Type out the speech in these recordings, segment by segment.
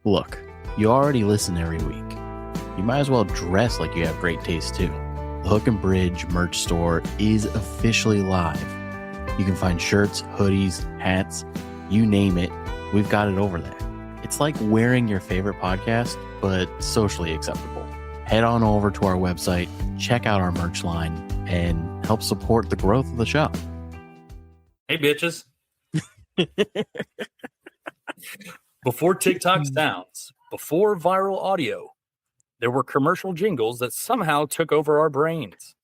Look, you already listen every week. You might as well dress like you have great taste too. The Hook and Bridge merch store is officially live. You can find shirts, hoodies, hats, you name it, we've got it over there. It's like wearing your favorite podcast, but socially acceptable. Head on over to our website, check out our merch line, and help support the growth of the show. Hey, bitches. Before TikTok sounds, before viral audio, there were commercial jingles that somehow took over our brains.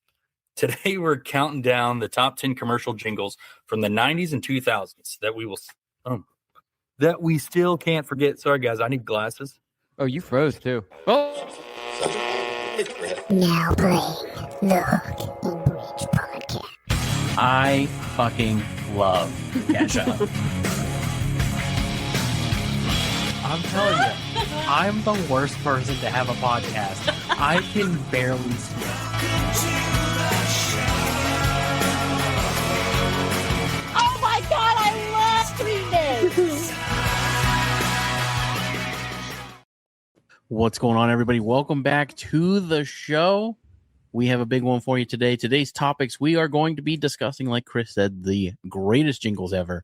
Today, we're counting down the top 10 commercial jingles from the 90s and 2000s that we still can't forget. Sorry, guys, I need glasses. Oh, you froze too. Oh. Now playing the Hook and Bridge podcast. I fucking love Catchiest. I'm telling you, I'm the worst person to have a podcast. I can barely speak. Oh my god, I love sweetness! What's going on, everybody? Welcome back to the show. We have a big one for you today. Today's topics, we are going to be discussing, like Chris said, the greatest jingles ever.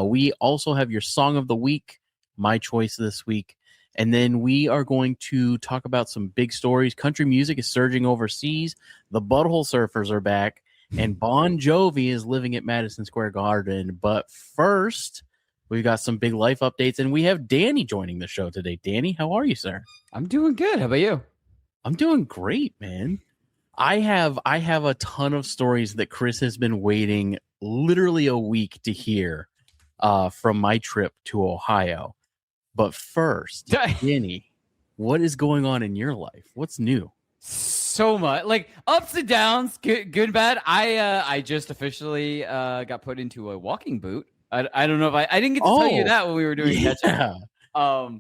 We also have your song of the week, my choice this week. And then we are going to talk about some big stories. Country music is surging overseas. The Butthole Surfers are back. And Bon Jovi is living at Madison Square Garden. But first, we've got some big life updates. And we have Danny joining the show today. Danny, how are you, sir? I'm doing good. How about you? I'm doing great, man. I have a ton of stories that Chris has been waiting literally a week to hear from my trip to Ohio. But first, Danny, what is going on in your life? What's new? So much, like ups and downs, good, bad. I just officially got put into a walking boot. I don't know if I didn't get to tell you that when we were doing catch up.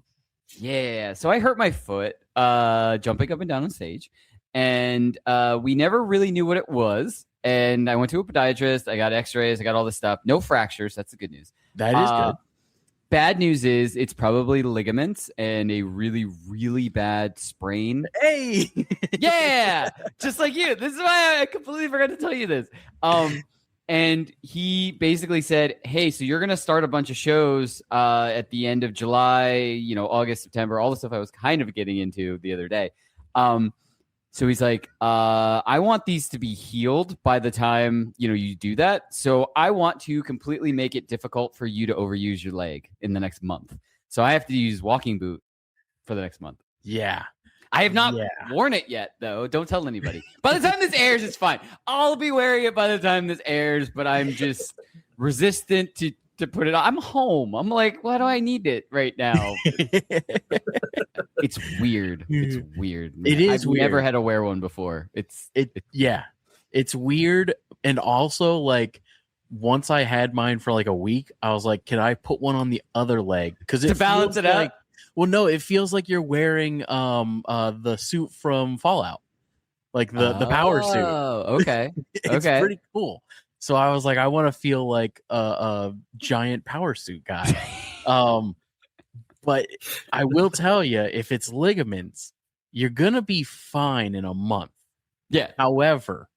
Yeah. So I hurt my foot jumping up and down on stage, and we never really knew what it was. And I went to a podiatrist. I got X-rays. I got all this stuff. No fractures. That's the good news. That is good. Bad news is it's probably ligaments and a really, really bad sprain. Hey, yeah, just like you. This is why I completely forgot to tell you this. And he basically said, "Hey, so you're gonna start a bunch of shows at the end of July, August, September, all the stuff I was kind of getting into the other day." So he's like, I want these to be healed by the time, you do that. So I want to completely make it difficult for you to overuse your leg in the next month. So I have to use walking boot for the next month. Yeah. I have not worn it yet, though. Don't tell anybody. By the time this airs, it's fine. I'll be wearing it by the time this airs, but I'm just resistant to put it on. I'm home. I'm like, why do I need it right now? It's weird. It's weird. Man. It is I've weird. Never had to wear one before. It's weird. And also, like, once I had mine for like a week, I was like, can I put one on the other leg? Because to balance it out. Well, no, it feels like you're wearing the suit from Fallout, like the power suit. Oh, okay. It's pretty cool. So I was like, I want to feel like a giant power suit guy. But I will tell you, if it's ligaments, you're going to be fine in a month. Yeah. However,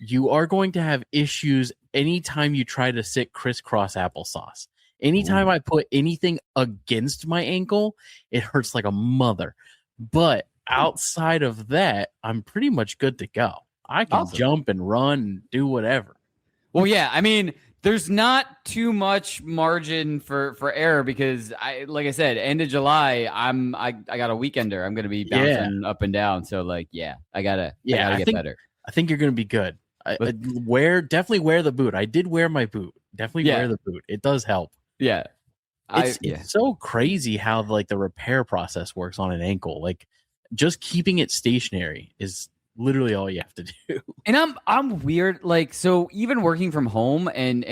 you are going to have issues anytime you try to sit crisscross applesauce. Anytime I put anything against my ankle, it hurts like a mother. But outside of that, I'm pretty much good to go. I can jump and run and do whatever. Well, yeah, I mean, there's not too much margin for error because like I said, end of July, I got a weekender. I'm gonna be bouncing up and down. So like, I gotta get better. I think you're gonna be good. Definitely wear the boot. I did wear my boot. Definitely wear the boot. It does help. Yeah. It's so crazy how like the repair process works on an ankle. Like just keeping it stationary is literally all you have to do. And I'm weird. Like, so even working from home and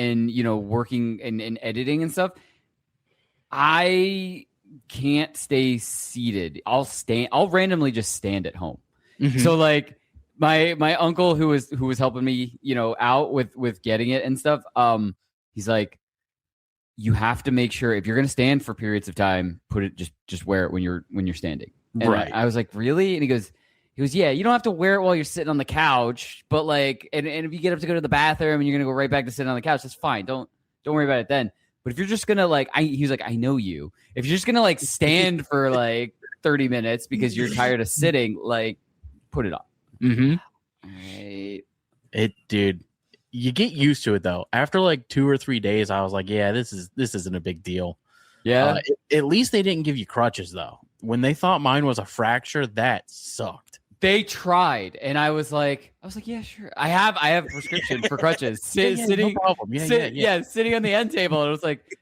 working and editing and stuff, I can't stay seated. I'll randomly just stand at home. Mm-hmm. So like my uncle who was helping me, out with getting it and stuff. He's like, you have to make sure if you're going to stand for periods of time, just wear it when you're standing. And Right. I was like, really? And he goes, yeah, you don't have to wear it while you're sitting on the couch, but like, and if you get up to go to the bathroom and you're going to go right back to sitting on the couch, that's fine. Don't worry about it then. But if you're just going to like, he was like, I know you. If you're just going to like stand for like 30 minutes because you're tired of sitting, like put it on. Mm-hmm. Dude, you get used to it though. After like 2 or 3 days, I was like, yeah, this isn't a big deal. Yeah. At least they didn't give you crutches though. When they thought mine was a fracture, that sucked. They tried, and I was like, yeah, sure. I have a prescription for crutches. Sitting, no problem. Sitting on the end table. And it was like,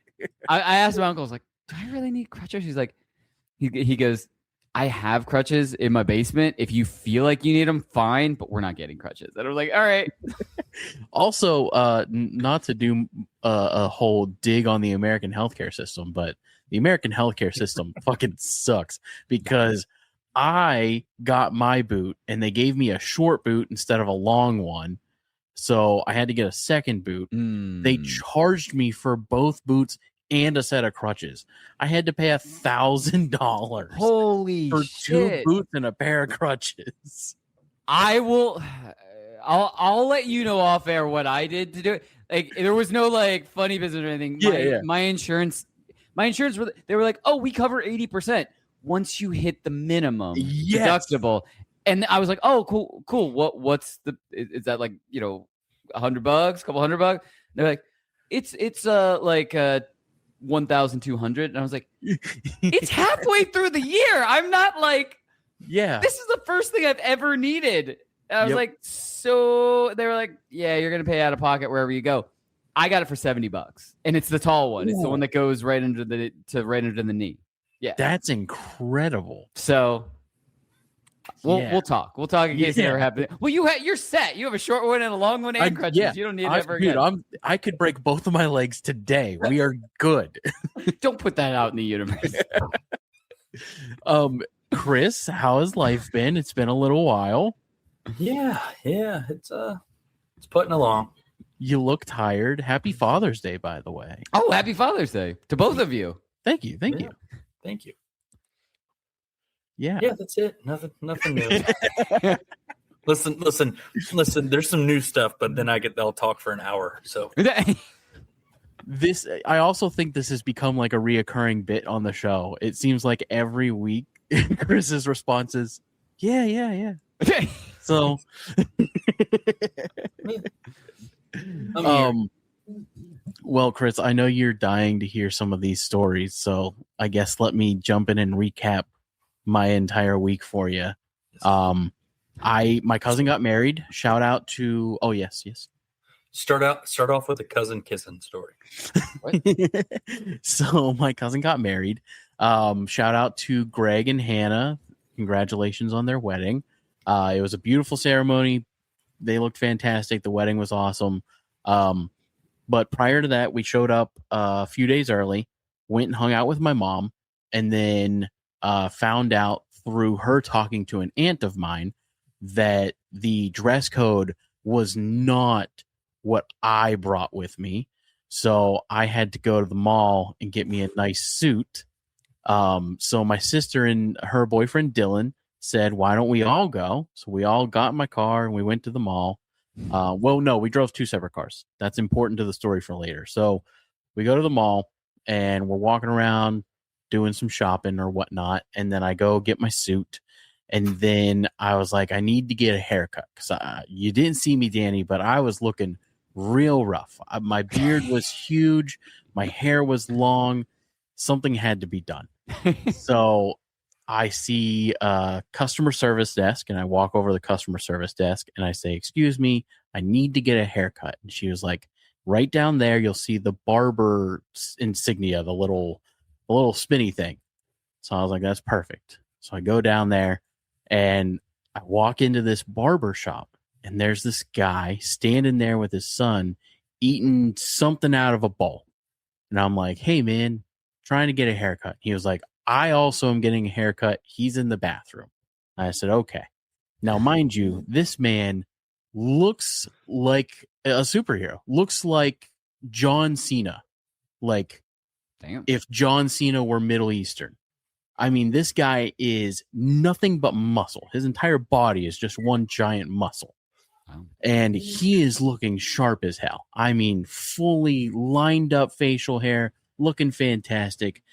I asked my uncle, I was like, do I really need crutches? He's like, he goes, I have crutches in my basement. If you feel like you need them, fine, but we're not getting crutches. And I was like, all right. Also, not to do a whole dig on the American healthcare system, but the American healthcare system fucking sucks because I got my boot and they gave me a short boot instead of a long one. So I had to get a second boot. They charged me for both boots and a set of crutches. I had to pay $1,000. Holy for shit. 2 boots and a pair of crutches. I'll let you know off air what I did to do it. Like there was no like funny business or anything. My insurance they were like, oh, we cover 80% once you hit the minimum deductible. And I was like, oh, cool. What's is that like, $100, couple $100? They're like, it's like 1,200. And I was like, it's halfway through the year. I'm not like, this is the first thing I've ever needed. And I was like, so they were like, yeah, you're going to pay out of pocket wherever you go. I got it for $70 and it's the tall one. It's the one that goes right under the knee. Yeah. That's incredible. So we'll talk. We'll talk in case it ever happens. Well, you're set. You have a short one and a long one and crutches. You don't need it ever again. I could break both of my legs today. We are good. Don't put that out in the universe. Chris, how has life been? It's been a little while. Yeah. It's putting along. You look tired. Happy Father's Day, by the way. Oh, happy Father's Day to both of you. Thank you. Thank you. Yeah, that's it. Nothing new. Listen. There's some new stuff, but then I'll talk for an hour. So I also think this has become like a reoccurring bit on the show. It seems like every week Chris's response is, yeah. So, well, Chris, I know you're dying to hear some of these stories, so I guess let me jump in and recap my entire week for you. My cousin got married. Shout out to yes. Start off with a cousin kissing story. So my cousin got married. Shout out to Greg and Hannah. Congratulations on their wedding. It was a beautiful ceremony. They looked fantastic. The wedding was awesome. But prior to that, we showed up a few days early, went and hung out with my mom, and then found out through her talking to an aunt of mine that the dress code was not what I brought with me. So I had to go to the mall and get me a nice suit. So my sister and her boyfriend Dylan said, why don't we all go? So we all got in my car and we went to the mall. Well, no, we drove 2 separate cars. That's important to the story for later. So we go to the mall and we're walking around doing some shopping or whatnot. And then I go get my suit. And then I was like, I need to get a haircut because you didn't see me, Danny, but I was looking real rough. My beard was huge. My hair was long. Something had to be done. So I see a customer service desk and I walk over to the customer service desk and I say, excuse me, I need to get a haircut. And she was like, right down there, you'll see the barber insignia, the little spinny thing. So I was like, that's perfect. So I go down there and I walk into this barber shop and there's this guy standing there with his son eating something out of a bowl. And I'm like, hey man, trying to get a haircut. He was like, I also am getting a haircut. He's in the bathroom. I said, okay. Now, mind you, this man looks like a superhero, looks like John Cena, like Damn. if John Cena were Middle Eastern. I mean, this guy is nothing but muscle. His entire body is just one giant muscle. Wow. And he is looking sharp as hell. I mean, fully lined up facial hair, looking fantastic.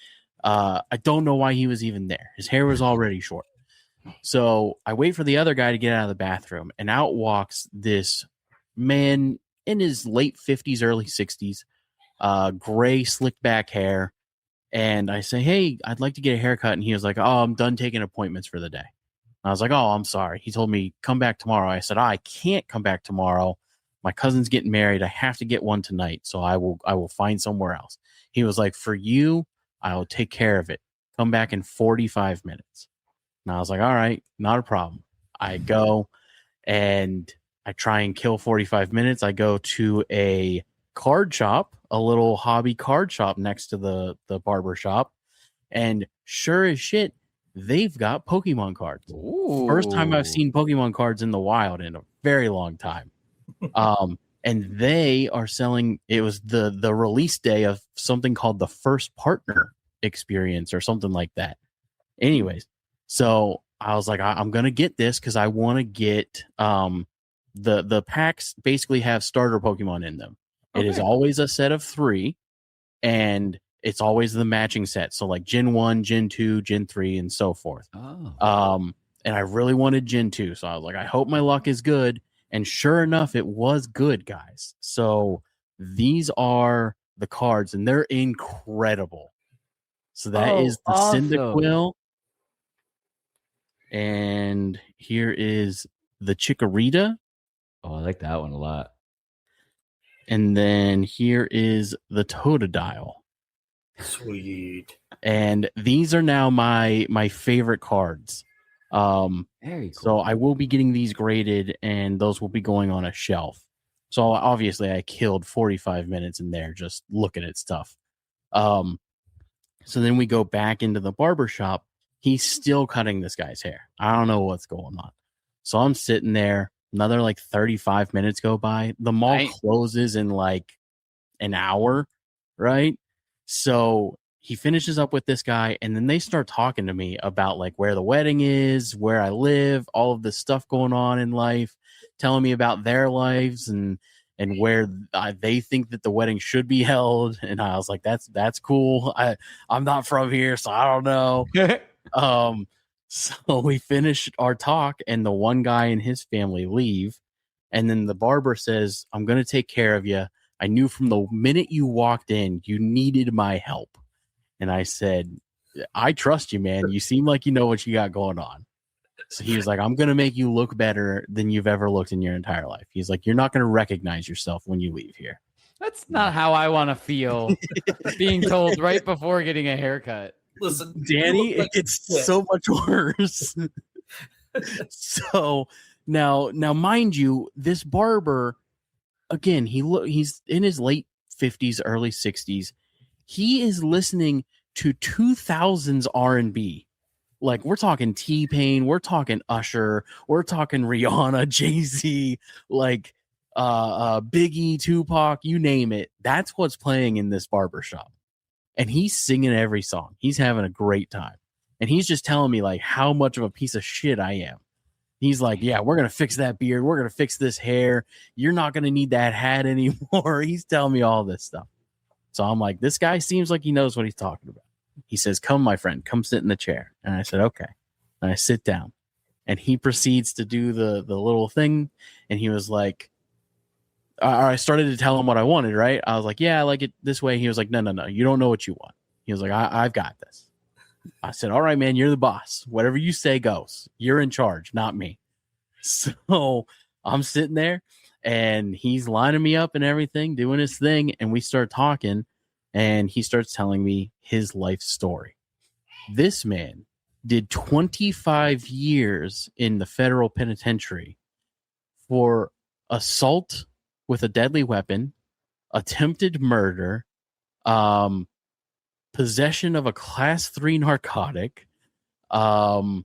I don't know why he was even there. His hair was already short. So I wait for the other guy to get out of the bathroom, and out walks this man in his late 50s, early 60s, gray, slicked back hair. And I say, hey, I'd like to get a haircut. And he was like, oh, I'm done taking appointments for the day. I was like, oh, I'm sorry. He told me, come back tomorrow. I said, I can't come back tomorrow. My cousin's getting married. I have to get one tonight. So I will find somewhere else. He was like, for you, I'll take care of it. Come back in 45 minutes. And I was like, all right, not a problem. I go and I try and kill 45 minutes. I go to a card shop, a little hobby card shop next to the barber shop. And sure as shit, they've got Pokemon cards. Ooh. First time I've seen Pokemon cards in the wild in a very long time. And they are selling, it was the release day of something called the First Partner Experience or something like that. Anyways, so I was like, I'm going to get this because I want to get the packs basically have starter Pokemon in them. Okay. It is always a set of 3, and it's always the matching set. So like Gen 1, Gen 2, Gen 3, and so forth. Oh. And I really wanted Gen 2. So I was like, I hope my luck is good. And sure enough, it was good, guys. So these are the cards, and they're incredible. So that is the Cyndaquil. And here is the Chikorita. Oh, I like that one a lot. And then here is the Totodile. Sweet. And these are now my favorite cards. Very cool. So I will be getting these graded, and those will be going on a shelf. So obviously I killed 45 minutes in there just looking at stuff. So then we go back into the barber shop. He's still cutting this guy's hair. I don't know what's going on. So I'm sitting there. Another like 35 minutes go by. The mall closes in like an hour, right? So he finishes up with this guy, and then they start talking to me about like where the wedding is, where I live, all of this stuff going on in life, telling me about their lives and where they think that the wedding should be held. And I was like, that's cool. I'm not from here, so I don't know. So we finish our talk, and the one guy and his family leave. And then the barber says, I'm going to take care of you. I knew from the minute you walked in, you needed my help. And I said, I trust you, man. You seem like you know what you got going on. So he was like, I'm going to make you look better than you've ever looked in your entire life. He's like, you're not going to recognize yourself when you leave here. That's not how I want to feel being told right before getting a haircut. Listen, Danny, it gets so much worse. So now, mind you, this barber, again, he's in his late 50s, early 60s. He is listening to 2000s R&B. Like, we're talking T-Pain, we're talking Usher, we're talking Rihanna, Jay-Z, like Biggie, Tupac, you name it. That's what's playing in this barbershop. And he's singing every song. He's having a great time. And he's just telling me like how much of a piece of shit I am. He's like, yeah, we're going to fix that beard. We're going to fix this hair. You're not going to need that hat anymore. He's telling me all this stuff. So I'm like, this guy seems like he knows what he's talking about. He says, come, my friend, come sit in the chair. And I said, okay. And I sit down. And he proceeds to do the little thing. And he was like, I started to tell him what I wanted, right? I was like, yeah, I like it this way. He was like, no, you don't know what you want. He was like, I've got this. I said, all right, man, you're the boss. Whatever you say goes. You're in charge, not me. So I'm sitting there, and he's lining me up and everything, doing his thing. And we start talking, and he starts telling me his life story. This man did 25 years in the federal penitentiary for assault with a deadly weapon, attempted murder, possession of a class 3 narcotic, under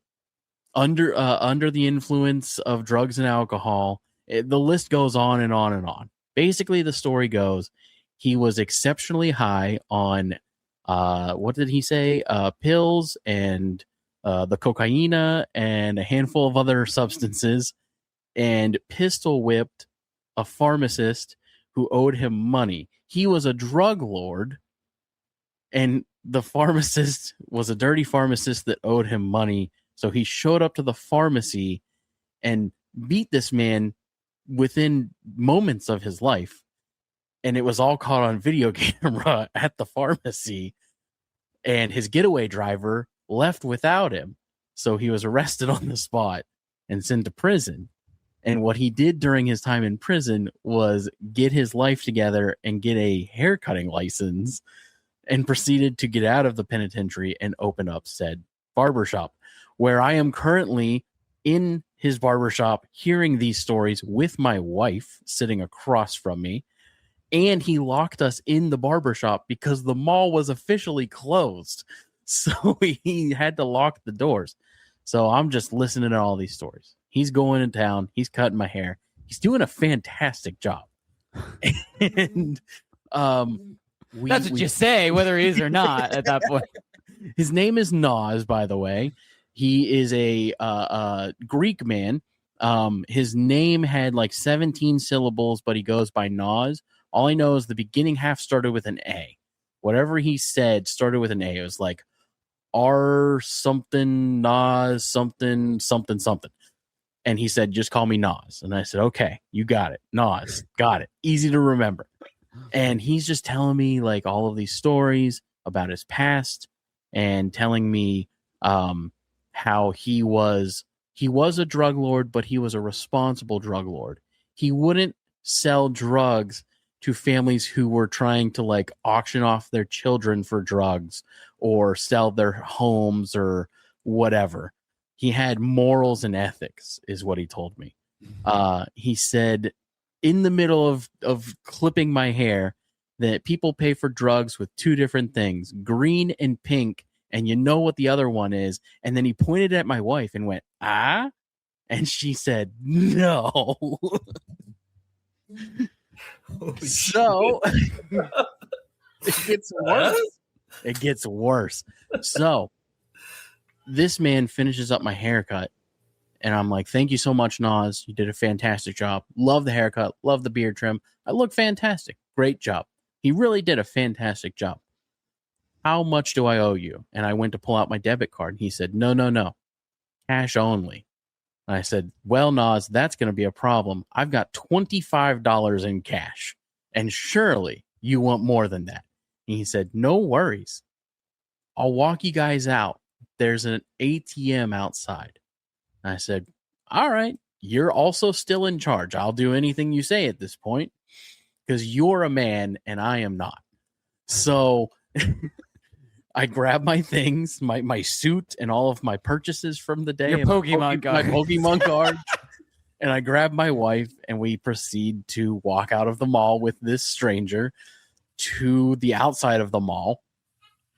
the influence of drugs and alcohol. The list goes on and on and on. Basically, the story goes, he was exceptionally high on what did he say? Pills and the cocaina and a handful of other substances, and pistol whipped a pharmacist who owed him money. He was a drug lord, and the pharmacist was a dirty pharmacist that owed him money. So he showed up to the pharmacy and beat this man within moments of his life. And it was all caught on video camera at the pharmacy. And his getaway driver left without him. So he was arrested on the spot and sent to prison. And what he did during his time in prison was get his life together and get a haircutting license, and proceeded to get out of the penitentiary and open up said barbershop, where I am currently in his barbershop hearing these stories with my wife sitting across from me. And he locked us in the barbershop because the mall was officially closed. So he had to lock the doors. So I'm just listening to all these stories. He's going in town. He's cutting my hair. He's doing a fantastic job. And that's what you say, whether he is or not at that point. His name is Nas, by the way. He is a Greek man. His name had like 17 syllables, but he goes by Nas. All I know is the beginning half started with an A. Whatever he said started with an A. It was like R something, Nas, something, something, something. And he said, just call me Nas. And I said, okay, you got it. Nas, got it. Easy to remember. And he's just telling me like all of these stories about his past and telling me how he was a drug lord, but he was a responsible drug lord. He wouldn't sell drugs to families who were trying to like auction off their children for drugs or sell their homes or whatever. He had morals and ethics, is what he told me. He said in the middle of clipping my hair that people pay for drugs with two different things, green and pink, and you know what the other one is. And then he pointed at my wife and went, ah? And she said, no. So it gets worse. It gets worse. So this man finishes up my haircut, and I'm like, thank you so much, Nas. You did a fantastic job. Love the haircut. Love the beard trim. I look fantastic. Great job. He really did a fantastic job. How much do I owe you? And I went to pull out my debit card. And he said, no. Cash only. And I said, well, Nas, that's going to be a problem. I've got $25 in cash. And surely you want more than that. And he said, no worries. I'll walk you guys out. There's an ATM outside. And I said, all right, you're also still in charge. I'll do anything you say at this point because you're a man and I am not. So I grabbed my things, my suit and all of my purchases from the day. Your Pokemon card. My Pokemon card. And I grabbed my wife and we proceed to walk out of the mall with this stranger to the outside of the mall.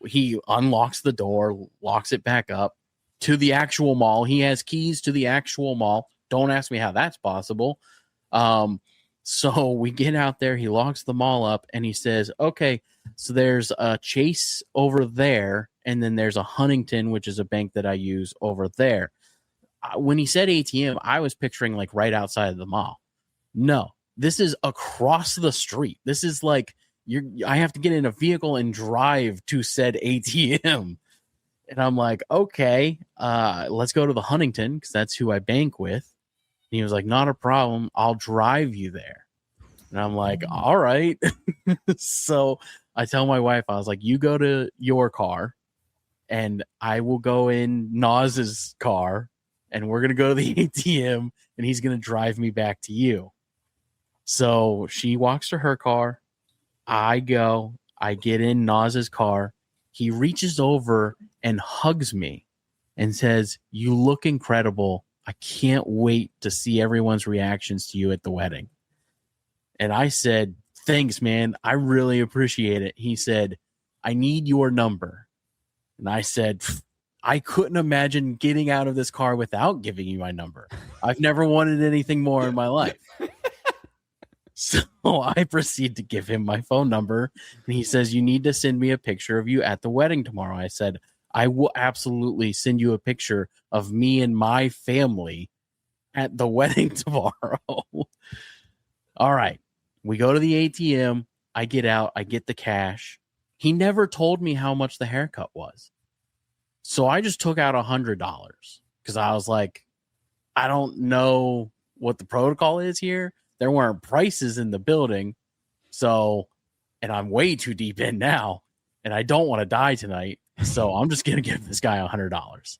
He unlocks the door, locks it back up to the actual mall. He has keys to the actual mall. Don't ask me how that's possible. So we get out there. He locks the mall up and he says, okay, so there's a Chase over there. And then there's a Huntington, which is a bank that I use over there. When he said ATM, I was picturing like right outside of the mall. No, this is across the street. This is like I have to get in a vehicle and drive to said ATM. And I'm like, okay, let's go to the Huntington because that's who I bank with. And he was like, not a problem. I'll drive you there. And I'm like, all right. So I tell my wife, I was like, you go to your car and I will go in Nas's car and we're going to go to the ATM and he's going to drive me back to you. So she walks to her car. I get in Nas's car. He reaches over and hugs me and says, you look incredible. I can't wait to see everyone's reactions to you at the wedding. And I said, thanks, man. I really appreciate it. He said, I need your number. And I said, I couldn't imagine getting out of this car without giving you my number. I've never wanted anything more in my life. So I proceed to give him my phone number, and he says, "You need to send me a picture of you at the wedding tomorrow." I said, "I will absolutely send you a picture of me and my family at the wedding tomorrow." All right. We go to the ATM. I get out. I get the cash. He never told me how much the haircut was. So I just took out $100 because I was like, I don't know what the protocol is here. There weren't prices in the building. So, and I'm way too deep in now, and I don't want to die tonight. So I'm just going to give this guy $100.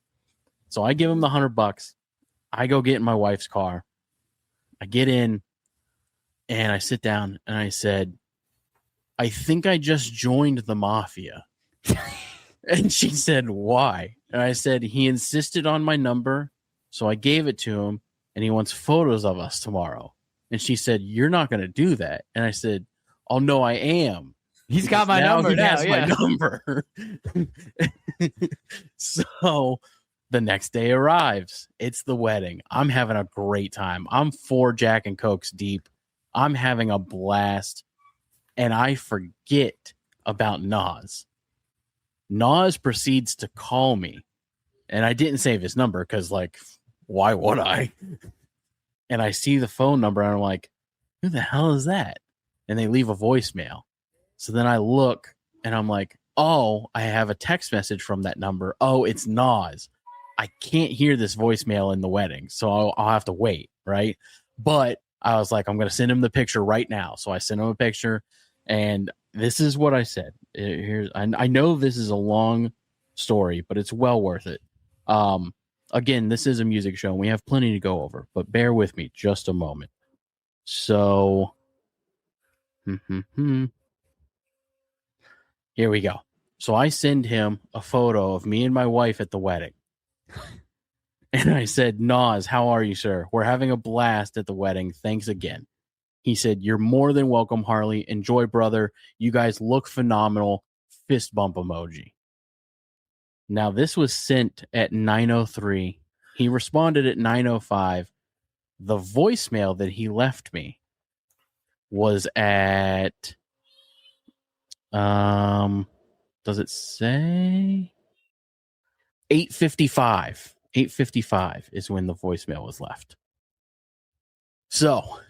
So I give him the $100. I go get in my wife's car. I get in and I sit down and I said, "I think I just joined the mafia." And she said, "Why?" And I said, "He insisted on my number. So I gave it to him, and he wants photos of us tomorrow." And she said, "You're not going to do that." And I said, "Oh, no, I am. He's got my number He now. has my number." So the next day arrives. It's the wedding. I'm having a great time. I'm 4 Jack and Cokes deep. I'm having a blast. And I forget about Nas. Nas proceeds to call me. And I didn't save his number because, like, why would I? And I see the phone number and I'm like, who the hell is that? And they leave a voicemail. So then I look and I'm like, oh, I have a text message from that number. Oh, it's Nas. I can't hear this voicemail in the wedding, so I'll have to wait, right? But I was like, I'm going to send him the picture right now. So I sent him a picture, and this is what I said. I know this is a long story, but it's well worth it. Again, this is a music show, and we have plenty to go over, but bear with me just a moment. So, here we go. So I send him a photo of me and my wife at the wedding. And I said, "Nas, how are you, sir? We're having a blast at the wedding. Thanks again." He said, "You're more than welcome, Harley. Enjoy, brother. You guys look phenomenal." Fist bump emoji. Now, this was sent at 9:03. He responded at 9:05. The voicemail that he left me was at, does it say? 8:55. 8:55 is when the voicemail was left. So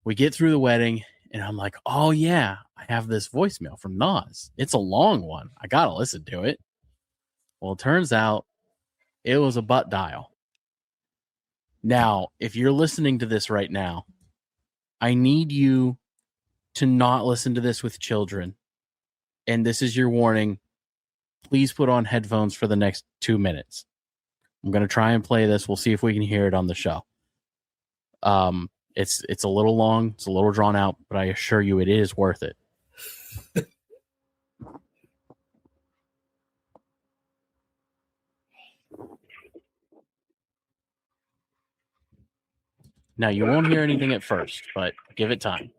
we get through the wedding, and I'm like, oh, yeah, I have this voicemail from Nas. It's a long one. I got to listen to it. Well, it turns out it was a butt dial. Now, if you're listening to this right now, I need you to not listen to this with children. And this is your warning. Please put on headphones for the next 2 minutes. I'm going to try and play this. We'll see if we can hear it on the show. It's a little long. It's a little drawn out, but I assure you it is worth it. Now, you won't hear anything at first, but give it time.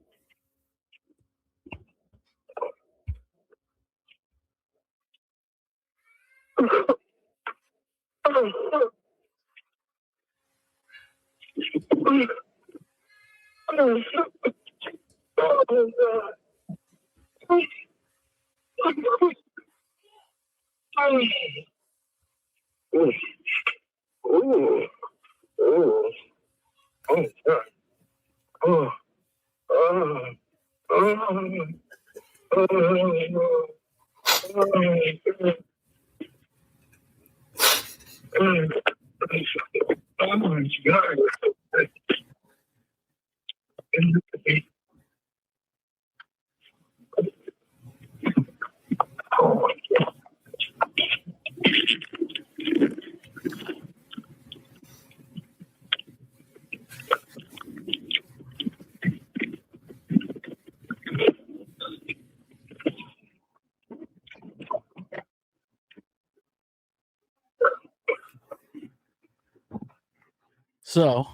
So,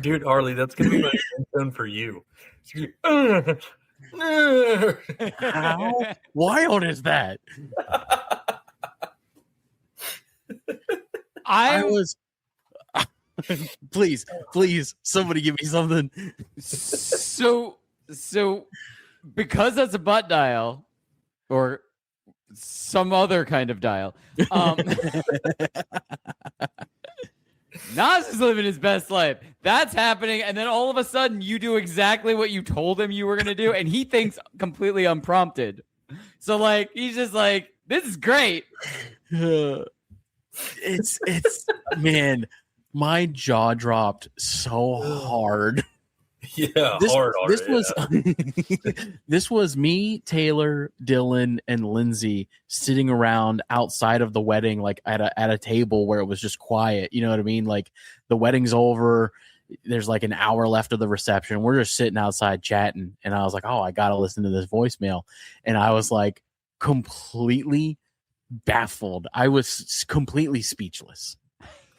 Dude, Harley, that's gonna be my ringtone for you. how wild is that? I was Please, somebody give me something. So because that's a butt dial or some other kind of dial, Nas is living his best life. That's happening, and then all of a sudden you do exactly what you told him you were going to do, and he thinks completely unprompted. So like he's just like, this is great. It's man, my jaw dropped so hard. Yeah, This was me, Taylor, Dylan, and Lindsay sitting around outside of the wedding, like at a table where it was just quiet. You know what I mean? Like the wedding's over. There's like an hour left of the reception. We're just sitting outside chatting. And I was like, oh, I got to listen to this voicemail. And I was like completely baffled. I was completely speechless.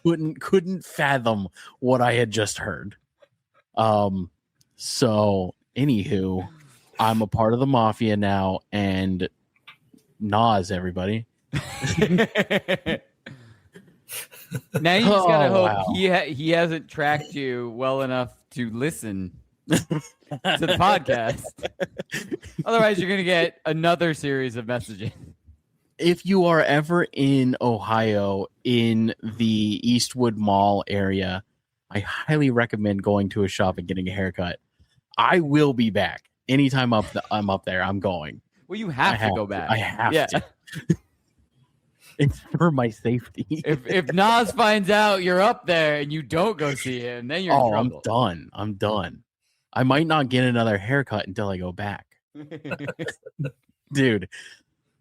Couldn't fathom what I had just heard. So anywho, I'm a part of the mafia now, and Nas, everybody. Now you just gotta hope he hasn't tracked you well enough to listen to the podcast. Otherwise, you're gonna get another series of messages. If you are ever in Ohio in the Eastwood Mall area, I highly recommend going to a shop and getting a haircut. I will be back anytime I'm up there. I'm going. Well, you have to go back. I have to. It's for my safety. If Nas finds out you're up there and you don't go see him, then you're in trouble. I'm done. I might not get another haircut until I go back. Dude.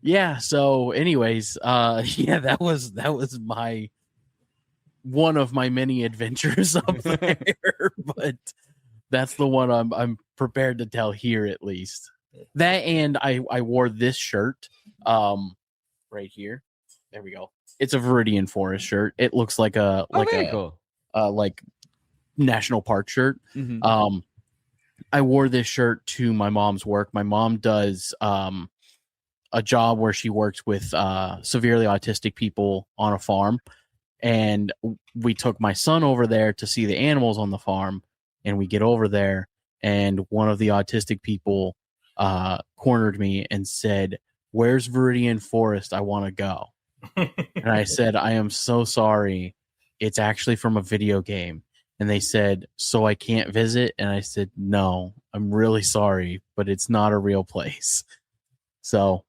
Yeah, so anyways, that was my one of my many adventures up there, but that's the one I'm prepared to tell here at least. That, and I wore this shirt right here. There we go. It's a Viridian Forest shirt. It looks like cool. Like national park shirt. Mm-hmm. I wore this shirt to my mom's work. My mom does a job where she works with severely autistic people on a farm, and we took my son over there to see the animals on the farm. And we get over there, and one of the autistic people cornered me and said, "Where's Viridian Forest? I want to go." And I said, "I am so sorry. It's actually from a video game." And they said, "So I can't visit?" And I said, "No, I'm really sorry, but it's not a real place." So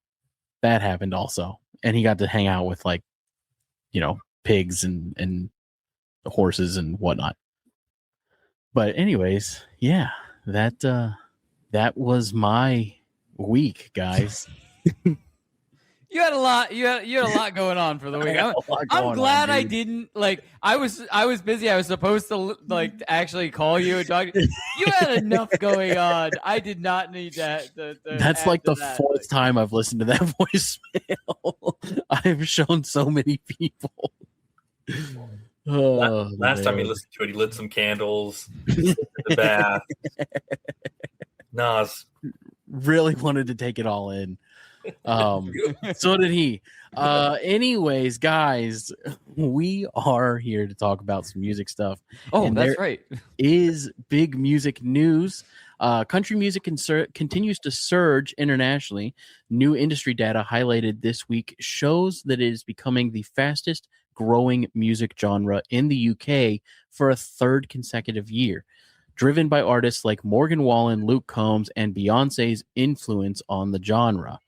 that happened also. And he got to hang out with, like, you know, pigs and horses and whatnot. But anyways, yeah, that was my week, guys. You had a lot. You had a lot going on for the week. I'm glad I didn't I was busy. I was supposed to actually call you and talk. You had enough going on. I did not need that. That's like the fourth time I've listened to that voicemail. I've shown so many people. Last time he listened to it, he lit some candles in the bath. Nas really wanted to take it all in. So did he. Anyways, guys, we are here to talk about some music stuff. Oh, and that's right. Is big music news. Country music continues to surge internationally. New industry data highlighted this week shows that it is becoming the fastest growing music genre in the UK for a third consecutive year, driven by artists like Morgan Wallen, Luke Combs, and Beyonce's influence on the genre.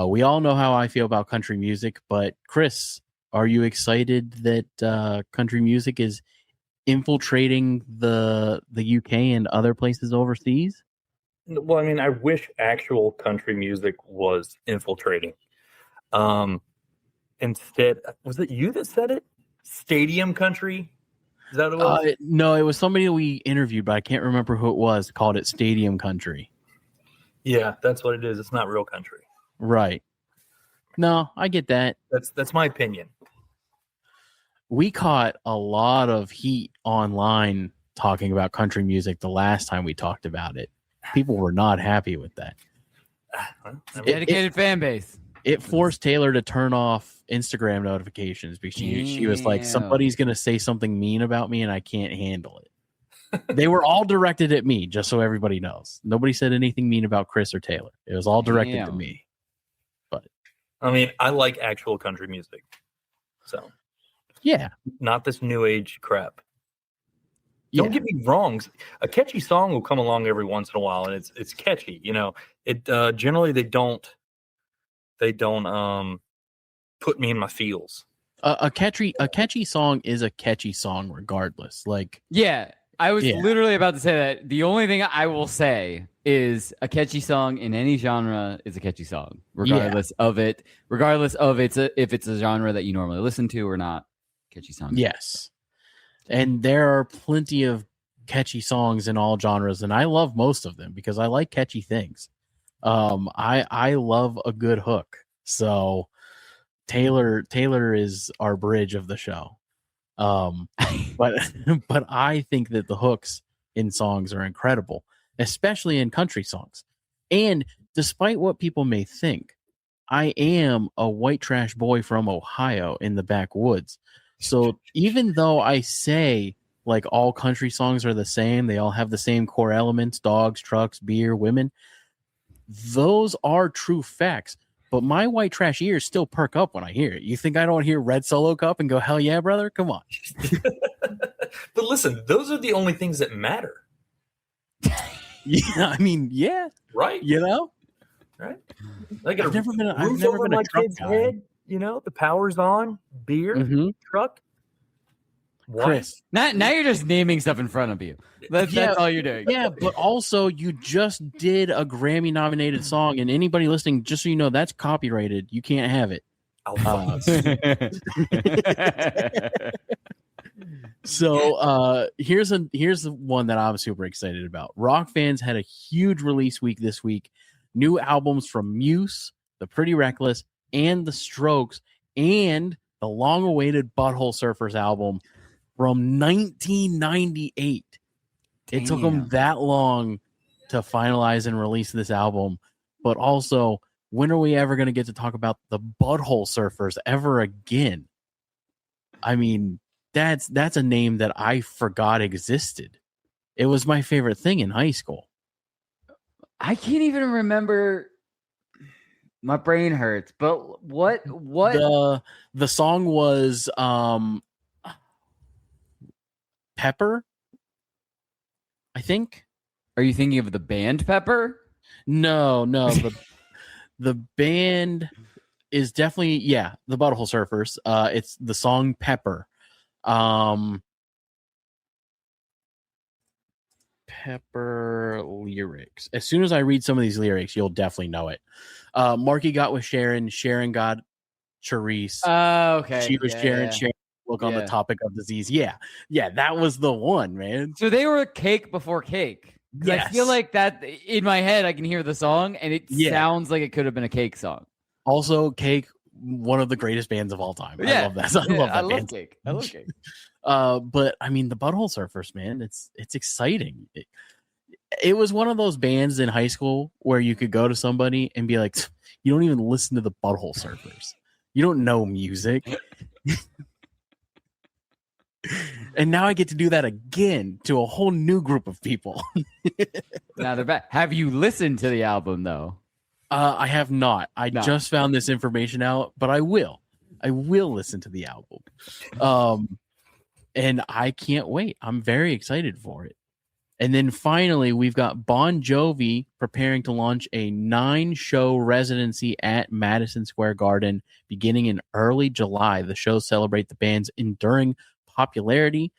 We all know how I feel about country music, but Chris, are you excited that country music is infiltrating the UK and other places overseas? Well, I mean, I wish actual country music was infiltrating. Instead, was it you that said it? Stadium country? Is that what it was? No, it was somebody that we interviewed, but I can't remember who it was. Called it stadium country. Yeah, that's what it is. It's not real country. Right. No, I get that. That's my opinion. We caught a lot of heat online talking about country music the last time we talked about it. People were not happy with that. Dedicated fan base. it forced Taylor to turn off Instagram notifications because she was like, somebody's going to say something mean about me and I can't handle it. They were all directed at me, just so everybody knows. Nobody said anything mean about Chris or Taylor. It was all directed to me. But I mean, I like actual country music. So, yeah. Not this new age crap. Don't get me wrong. A catchy song will come along every once in a while, and it's catchy. You know, it generally they don't put me in my feels. A catchy song is a catchy song, regardless. Like, I was literally about to say that. The only thing I will say is a catchy song in any genre is a catchy song, regardless of it. Regardless of if it's a genre that you normally listen to or not. Catchy song. Yes. And there are plenty of catchy songs in all genres, and I love most of them because I like catchy things. I love a good hook. So Taylor is our bridge of the show. But I think that the hooks in songs are incredible, especially in country songs. And despite what people may think, I am a white trash boy from Ohio in the backwoods. So even though I say like all country songs are the same, they all have the same core elements, dogs, trucks, beer, women, those are true facts. But my white trash ears still perk up when I hear it. You think I don't hear Red Solo Cup and go, hell yeah, brother? Come on. But listen, those are the only things that matter. Yeah, I mean, yeah. Right. You know? Right. Like I've never been a truck kid's guy. head. You know, the power's on, beer, truck. What? Chris, now you're just naming stuff in front of you. That's all you're doing. Yeah, but also you just did a Grammy-nominated song, and anybody listening, just so you know, that's copyrighted. You can't have it. So here's the one that I'm super excited about. Rock fans had a huge release week this week. New albums from Muse, The Pretty Reckless, and The Strokes, and the long-awaited Butthole Surfers album from 1998. It took them that long to finalize and release this album. But also, when are we ever going to get to talk about the Butthole Surfers ever again? I mean, that's a name that I forgot existed. It was my favorite thing in high school. I can't even remember. My brain hurts. But what the song was Pepper, I think. Are you thinking of the band Pepper? No, the band is definitely the Butthole Surfers. It's the song Pepper. Pepper lyrics. As soon as I read some of these lyrics, you'll definitely know it. Marky got with Sharon. Sharon got Charisse. Oh, okay. She was Sharon. Sharon spoke on the topic of disease. Yeah, that was the one, man. So they were Cake before Cake. Yes. I feel like that in my head. I can hear the song, and it sounds like it could have been a Cake song. Also, Cake, one of the greatest bands of all time. I love that. I love Cake. I love Cake. But I mean, the Butthole Surfers, man, it's exciting. It was one of those bands in high school where you could go to somebody and be like, you don't even listen to the Butthole Surfers. You don't know music. And now I get to do that again to a whole new group of people. Now they're back. Have you listened to the album though? I have not. I just found this information out, but I will. I will listen to the album. And I can't wait. I'm very excited for it. And then finally, we've got Bon Jovi preparing to launch a 9-show residency at Madison Square Garden beginning in early July. The shows celebrate the band's enduring popularity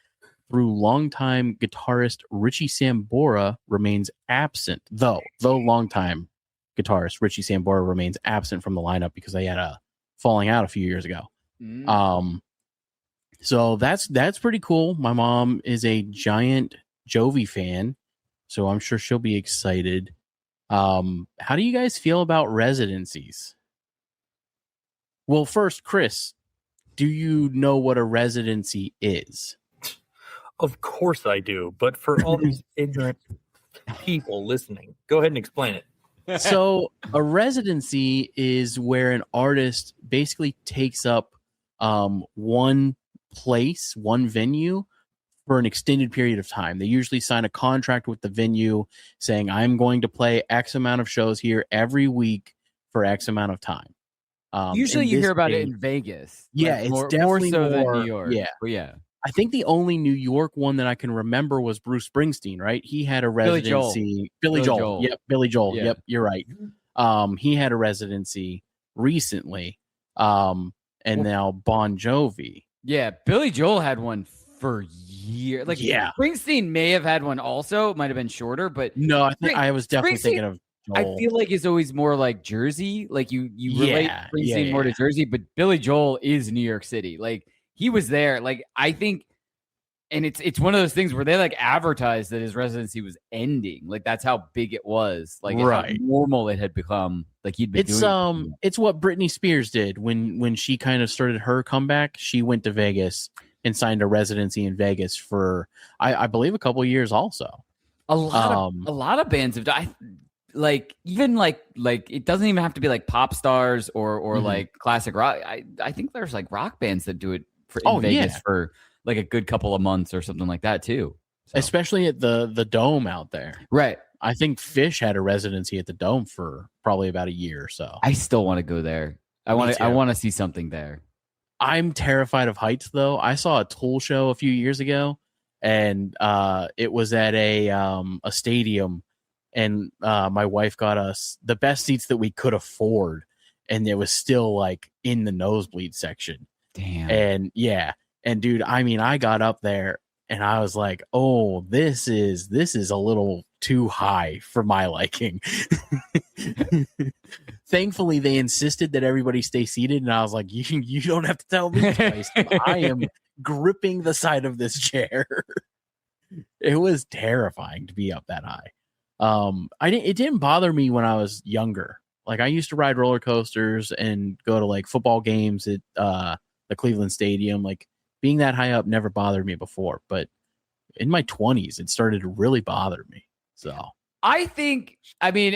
through longtime guitarist Richie Sambora remains absent. Though longtime guitarist Richie Sambora remains absent from the lineup because they had a falling out a few years ago. So that's pretty cool. My mom is a giant Jovi fan, so I'm sure she'll be excited. How do you guys feel about residencies? Well, first, Chris, do you know what a residency is? Of course I do, but for all these ignorant people listening, go ahead and explain it. So a residency is where an artist basically takes up one place, one venue for an extended period of time. They usually sign a contract with the venue saying, I'm going to play X amount of shows here every week for X amount of time. Usually you hear about it in Vegas. Yeah, like, it's more definitely so than more- New York. yeah. But yeah. I think the only New York one that I can remember was Bruce Springsteen, right? He had a residency. Billy Joel. Yep, Billy Joel. Yeah. Yep, you're right. He had a residency recently. And now Bon Jovi. Yeah, Billy Joel had one for years. Like, Yeah. Springsteen may have had one also. It might have been shorter, but No, I think I was definitely Springsteen- thinking of Joel. I feel like it's always more like Jersey. Like you relate Yeah, Springsteen more to Jersey, but Billy Joel is New York City. Like he was there. Like I think, and it's one of those things where they like advertised that his residency was ending. Like that's how big it was. Like Right. how normal it had become. Like he'd been doing. It's what Britney Spears did when she kind of started her comeback. She went to Vegas and signed a residency in Vegas for I believe a couple of years also. A lot of bands have died. Like even like it doesn't even have to be like pop stars or like classic rock. I think there's like rock bands that do it in Vegas for like a good couple of months or something like that too. So. Especially at the Dome out there. Right. I think Fish had a residency at the Dome for probably about a year or so. I still want to go there. I want to see something there. I'm terrified of heights though. I saw a Tool show a few years ago and it was at a stadium. And my wife got us the best seats that we could afford, and it was still like in the nosebleed section. Damn. And yeah, and dude, I mean, I got up there and I was like, "Oh, this is a little too high for my liking." Thankfully, they insisted that everybody stay seated, and I was like, "You don't have to tell me twice. I am gripping the side of this chair." It was terrifying to be up that high. It didn't bother me when I was younger. Like I used to ride roller coasters and go to like football games at the Cleveland Stadium. Like being that high up never bothered me before, but in my 20s it started to really bother me. So I think, I mean,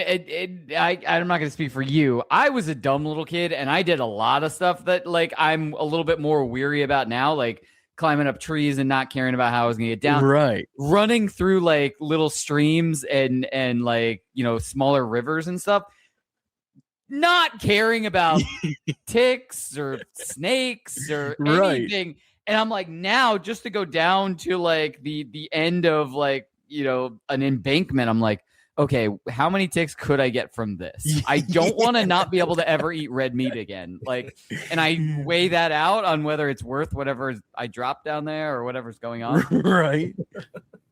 I'm not going to speak for you. I was a dumb little kid and I did a lot of stuff that like I'm a little bit more weary about now, like climbing up trees and not caring about how I was going to get down. Right. Running through like little streams and like, you know, smaller rivers and stuff. Not caring about ticks or snakes or anything. Right. And I'm like, now just to go down to like the end of like, you know, an embankment, I'm like, okay, how many ticks could I get from this? I don't want to not be able to ever eat red meat again. Like, and I weigh that out on whether it's worth whatever I drop down there or whatever's going on. Right.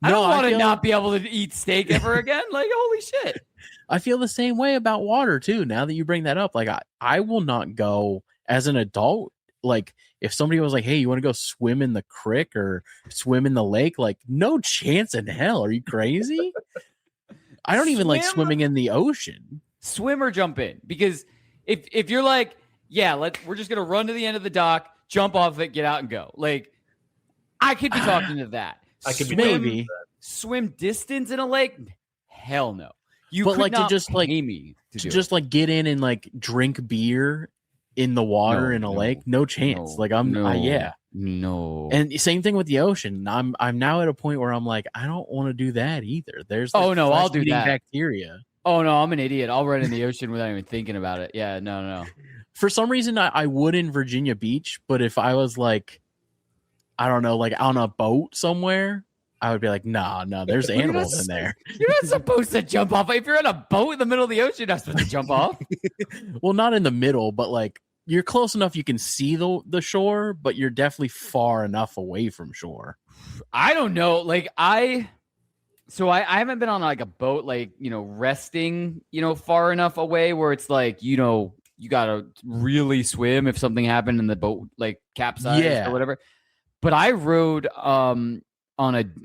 I don't want to not be able to eat steak ever again. Like, holy shit. I feel the same way about water too. Now that you bring that up, like I will not go as an adult. Like if somebody was like, "Hey, you want to go swim in the creek or swim in the lake?" Like, no chance in hell. Are you crazy? I don't even like swimming in the ocean. Swim or jump in, because if you're like, yeah, we're just gonna run to the end of the dock, jump off it, get out and go. Like, I could be talking to that. I could be maybe swim distance in a lake. Hell no. You but could like not to just pay like me to just like get in and like drink beer in the water in a lake. No chance. Like yeah. No. And same thing with the ocean. I'm now at a point where I'm like, I don't want to do that either. There's I'll do that. Bacteria. Oh no, I'm an idiot. I'll run in the ocean without even thinking about it. Yeah, no. For some reason, I would in Virginia Beach, but if I was like, I don't know, like on a boat somewhere, I would be like, no, there's animals in there. You're not supposed to jump off. If you're on a boat in the middle of the ocean, you're not supposed to jump off. Well, not in the middle, but like you're close enough you can see the shore, but you're definitely far enough away from shore. I don't know. Like I haven't been on like a boat, like, you know, resting, you know, far enough away where it's like, you know, you got to really swim if something happened and the boat like capsized or whatever. But I rode on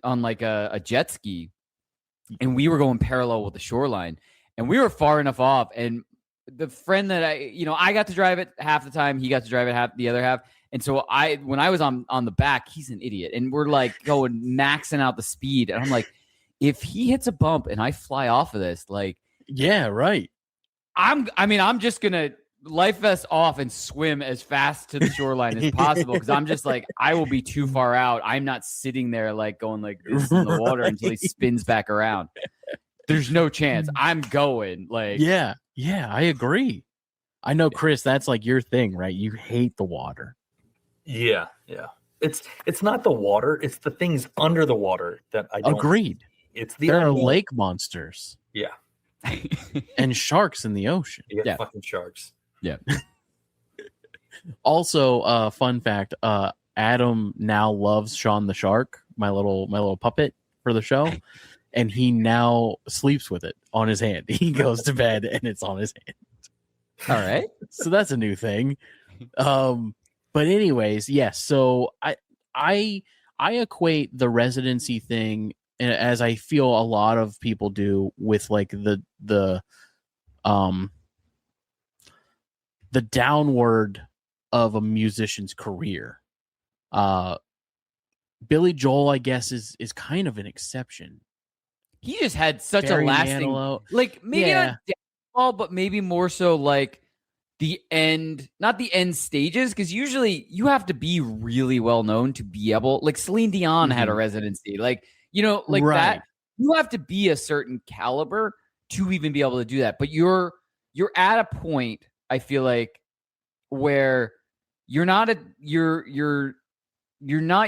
like a jet ski, and we were going parallel with the shoreline, and we were far enough off. And the friend that I got to drive it half the time, he got to drive it the other half. And so when I was on the back, he's an idiot, and we're like going maxing out the speed, and I'm like, if he hits a bump and I fly off of this, like, yeah, right, I'm just gonna life vest off and swim as fast to the shoreline as possible because I'm just like I will be too far out. I'm not sitting there like going like this in the water until he spins back around. There's no chance. I'm going like Yeah, I agree. I know, Chris, that's like your thing, right? You hate the water. Yeah. It's not the water; it's the things under the water that I don't. Agreed. It's the There are unknown. lake monsters. Yeah. And sharks in the ocean. You got Yeah. fucking sharks. Yeah. Also, fun fact: Adam now loves Sean the Shark, my little puppet for the show, and he now sleeps with it on his hand. He goes to bed and it's on his hand. All right. So that's a new thing. But anyways, yes. So I equate the residency thing, as I feel a lot of people do, with like the downward of a musician's career. Billy Joel, I guess, is kind of an exception. He just had such Barry a lasting, Manilow. like maybe Yeah. not downfall, but maybe more so like the end, not the end stages, because usually you have to be really well known to be able. Like Celine Dion had a residency, like like Right. that. You have to be a certain caliber to even be able to do that. But you're at a point, I feel like, where you're not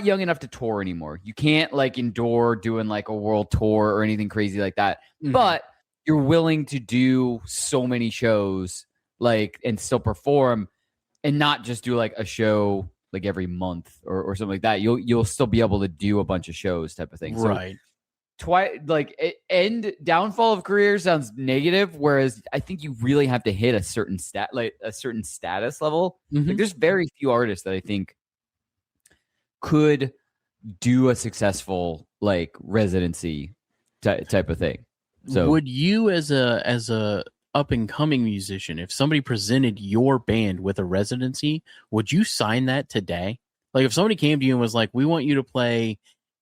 young enough to tour anymore. You can't like endure doing like a world tour or anything crazy like that. Mhm. But you're willing to do so many shows like and still perform and not just do like a show like every month or something like that. You'll still be able to do a bunch of shows type of thing. Right. So end downfall of career sounds negative, whereas I think you really have to hit a certain status level. Mhm. Like there's very few artists that I think could do a successful like residency type of thing. So would you, as a up and coming musician, if somebody presented your band with a residency, would you sign that today? Like if somebody came to you and was like, "We want you to play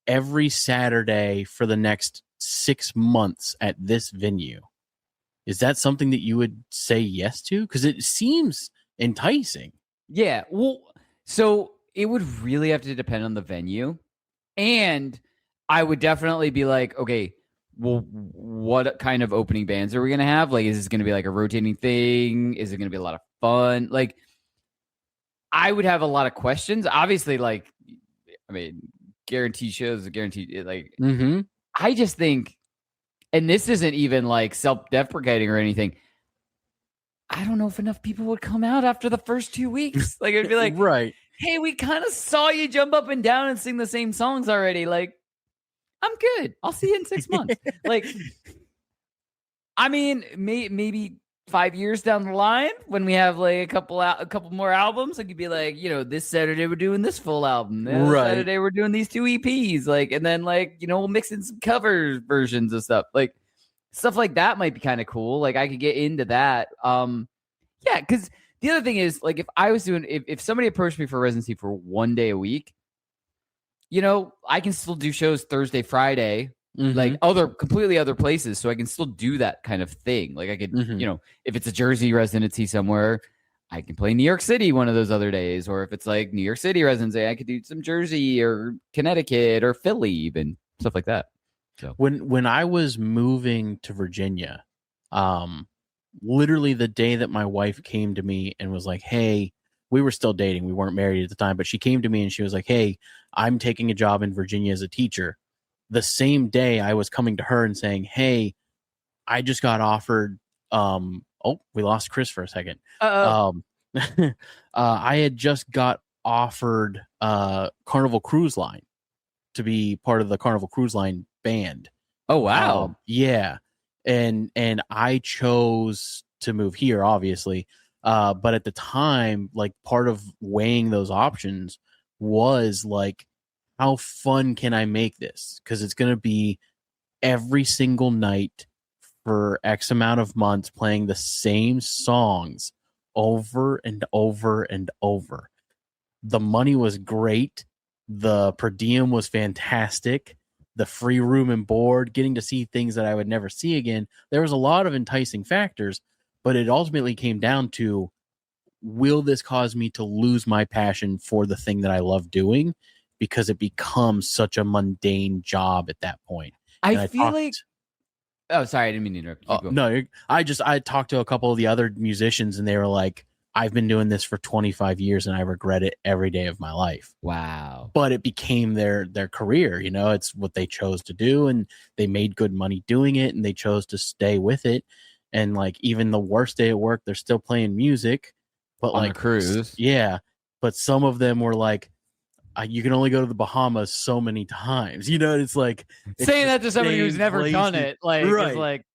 every Saturday for the next 6 months at this venue," is that something that you would say yes to? Because it seems enticing. yeah, well, so it would really have to depend on the venue, and I would definitely be like, okay, well, what kind of opening bands are we going to have? Like, is this going to be like a rotating thing? Is it going to be a lot of fun? Like, I would have a lot of questions. Obviously, like, I mean, guaranteed shows, guaranteed, like, I just think, and this isn't even like self-deprecating or anything, I don't know if enough people would come out after the first 2 weeks. Like, it'd be like, right. hey, we kind of saw you jump up and down and sing the same songs already. Like, I'm good. I'll see you in 6 months. Like, I mean, maybe 5 years down the line when we have like a couple more albums, like you'd be like, this Saturday we're doing this full album. This Right. Saturday we're doing these 2 EPs. Like, and then like, we'll mix in some cover versions of stuff. Like, stuff like that might be kind of cool. Like, I could get into that. Yeah, because the other thing is, like, if I was doing, if somebody approached me for residency for 1 day a week, I can still do shows Thursday, Friday, like completely other places. So I can still do that kind of thing. Like I could, if it's a Jersey residency somewhere, I can play New York City one of those other days. Or if it's like New York City residency, I could do some Jersey or Connecticut or Philly, even stuff like that. So when I was moving to Virginia, literally the day that my wife came to me and was like, "Hey," we were still dating. We weren't married at the time, but she came to me and she was like, "Hey, I'm taking a job in Virginia as a teacher." The same day I was coming to her and saying, "Hey, I just got offered." We lost Chris for a second. I had just got offered Carnival Cruise Line to be part of the Carnival Cruise Line band. Oh wow. Yeah. And I chose to move here, obviously. But at the time, like part of weighing those options was like, how fun can I make this? Because it's going to be every single night for X amount of months playing the same songs over and over and over. The money was great. The per diem was fantastic. The free room and board, getting to see things that I would never see again. There was a lot of enticing factors, but it ultimately came down to, will this cause me to lose my passion for the thing that I love doing, because it becomes such a mundane job at that point. And I feel like. Oh, sorry, I didn't mean to interrupt. Keep going. No, I talked to a couple of the other musicians, and they were like, I've been doing this for 25 years and I regret it every day of my life. Wow. But it became their career, you know, it's what they chose to do, and they made good money doing it, and they chose to stay with it. And like, even the worst day at work, they're still playing music, but On like a cruise. Yeah. But some of them were like, you can only go to the Bahamas so many times, you know. It's like, it's saying the that to somebody who's same never done places. it, like, Right. is like,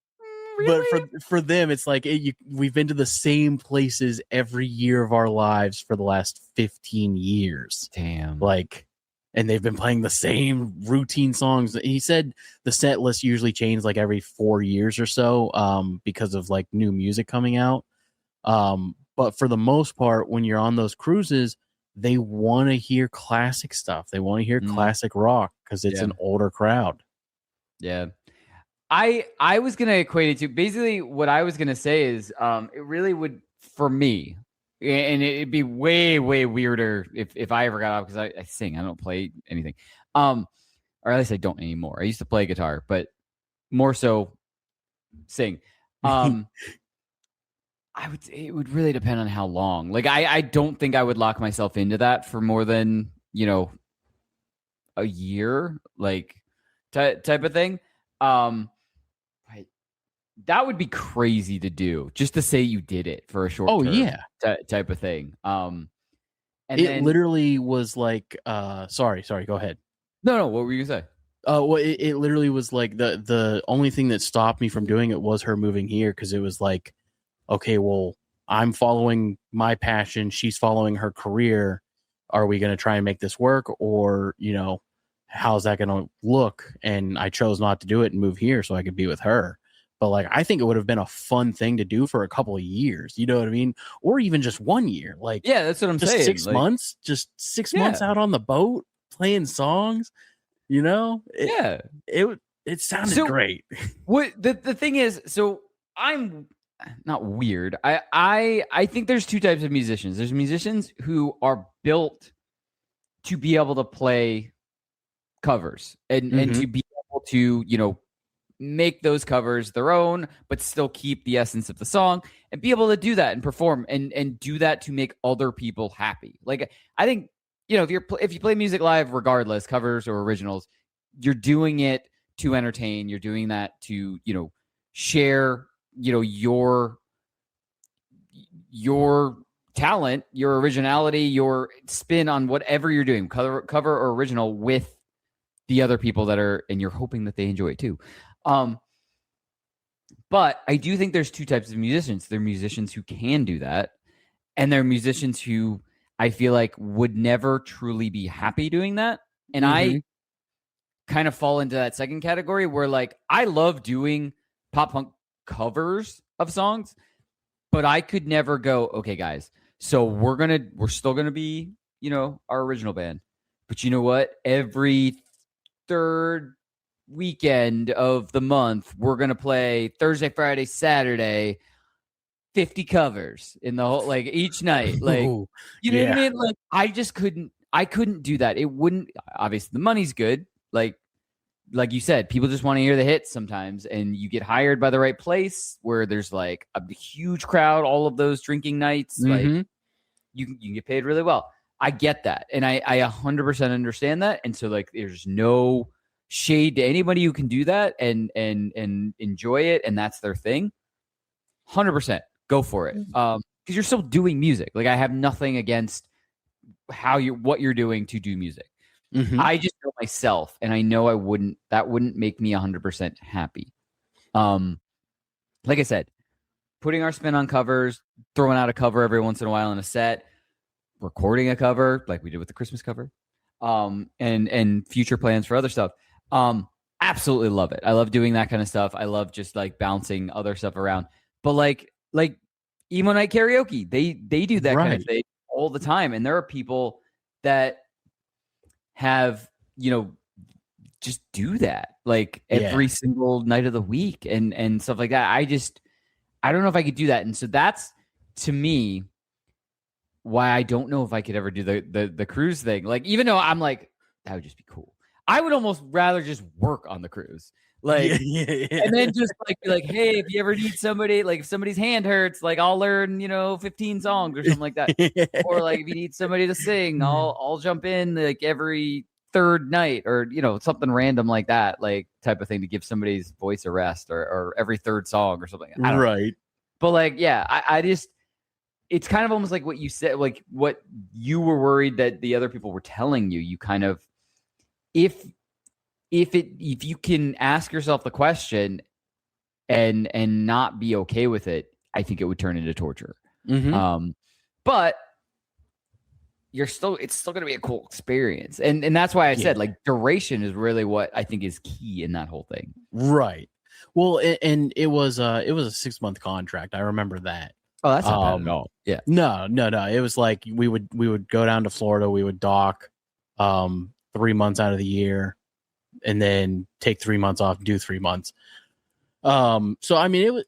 But really? for them, it's like, we've been to the same places every year of our lives for the last 15 years. Damn. Like, and they've been playing the same routine songs. He said the set list usually changes like every 4 years or so, because of like new music coming out. But for the most part, when you're on those cruises, they want to hear classic stuff. They want to hear classic rock, because it's an older crowd. Yeah. I was going to equate it to, basically what I was going to say is, it really would, for me, and it'd be way, way weirder if I ever got off, because I sing, I don't play anything. Or at least I don't anymore. I used to play guitar, but more so sing. It would really depend on how long. Like, I don't think I would lock myself into that for more than, a year, like type of thing. That would be crazy to do, just to say you did it for a short term type of thing. And it literally was like, sorry, go ahead. No, what were you gonna say? Well, it literally was like, the only thing that stopped me from doing it was her moving here, because it was like, okay, well, I'm following my passion, she's following her career. Are we going to try and make this work, or, how's that going to look? And I chose not to do it and move here so I could be with her. But like, I think it would have been a fun thing to do for a couple of years, you know what I mean? Or even just 1 year. Like, yeah, that's what I'm saying. 6 months, just 6 months out on the boat playing songs, it sounded great. What the thing is, so I'm not weird. I think there's two types of musicians. There's musicians who are built to be able to play covers and to be able to, make those covers their own, but still keep the essence of the song, and be able to do that and perform and do that to make other people happy. Like, I think, if you play music live, regardless, covers or originals, you're doing it to entertain. You're doing that to, share, your talent, your originality, your spin on whatever you're doing, cover or original, with the other people that are, and you're hoping that they enjoy it too. But I do think there's two types of musicians. There are musicians who can do that, and there are musicians who I feel like would never truly be happy doing that. And I kind of fall into that second category, where like, I love doing pop punk covers of songs, but I could never go, okay, guys, so we're still gonna be, our original band, but you know what? Every third weekend of the month, we're gonna play Thursday, Friday, Saturday, 50 covers in the whole, like, each night. Like, Ooh, you know what I mean? Like, I couldn't do that. It wouldn't, obviously the money's good. Like you said, people just want to hear the hits sometimes, and you get hired by the right place where there's like a huge crowd, all of those drinking nights, like you can get paid really well. I get that. And I 100% understand that. And so, like, there's no shade to anybody who can do that and enjoy it, and that's their thing. 100% go for it. Because you're still doing music. Like, I have nothing against what you're doing to do music. I just know myself, and I know that wouldn't make me 100% happy. Like I said, putting our spin on covers, throwing out a cover every once in a while in a set, recording a cover like we did with the Christmas cover, and future plans for other stuff. Absolutely love it. I love doing that kind of stuff. I love just like bouncing other stuff around. But like emo night karaoke, they do that kind of thing all the time, and there are people that have, just do that like every single night of the week and stuff like that. I don't know if I could do that. And so that's, to me, why I don't know if I could ever do the cruise thing. Like, even though I'm like, that would just be cool. I would almost rather just work on the cruise. Like, and then just like be like, hey, if you ever need somebody, like if somebody's hand hurts, like I'll learn, 15 songs or something like that. Or like if you need somebody to sing, I'll jump in like every third night, or something random like that, like type of thing, to give somebody's voice a rest, or every third song or something. I don't know. But like, yeah, I just, it's kind of almost like what you said, like what you were worried that the other people were telling you. You kind of, if you can ask yourself the question and not be okay with it, I think it would turn into torture. But it's still going to be a cool experience. And that's why I said like duration is really what I think is key in that whole thing. Right. Well, and it was a 6-month contract. I remember that. Oh, that's not bad at all. Yeah. No. It was like we would go down to Florida. We would dock 3 months out of the year, and then take 3 months off, do 3 months. So I mean,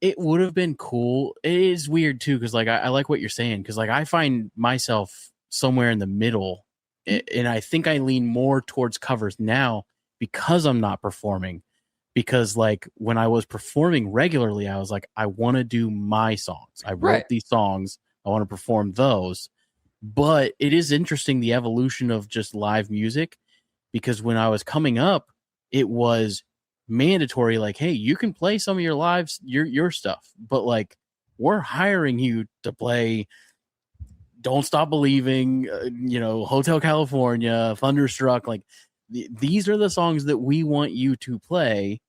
it would have been cool. It is weird too, because like I like what you're saying, because like I find myself somewhere in the middle, and I think I lean more towards covers now because I'm not performing. Because like when I was performing regularly, I was like, I want to do my songs. I wrote these songs. I want to perform those. But it is interesting, the evolution of just live music, because when I was coming up, it was mandatory. Like, hey, you can play some of your lives, your stuff, but like we're hiring you to play Don't Stop Believing, Hotel California, Thunderstruck. Like these are the songs that we want you to play.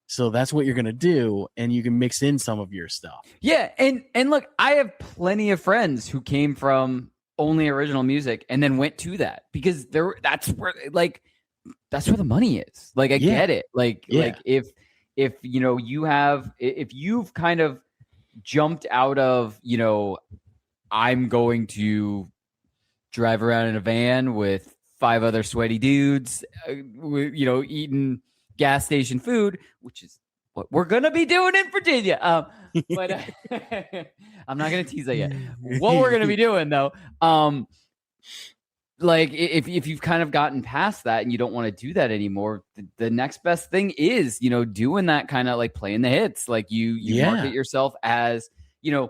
So that's what you're going to do. And you can mix in some of your stuff. Yeah. And look, I have plenty of friends who came from only original music and then went to that, because that's where the money is. Like, I get it. Like if you've kind of jumped out of, I'm going to drive around in a van with 5 other sweaty dudes, eating gas station food, which is what we're going to be doing in Virginia. But I'm not going to tease that yet. What we're going to be doing though, like if you've kind of gotten past that and you don't want to do that anymore, the next best thing is, doing that kind of like playing the hits. Like you market yourself as, and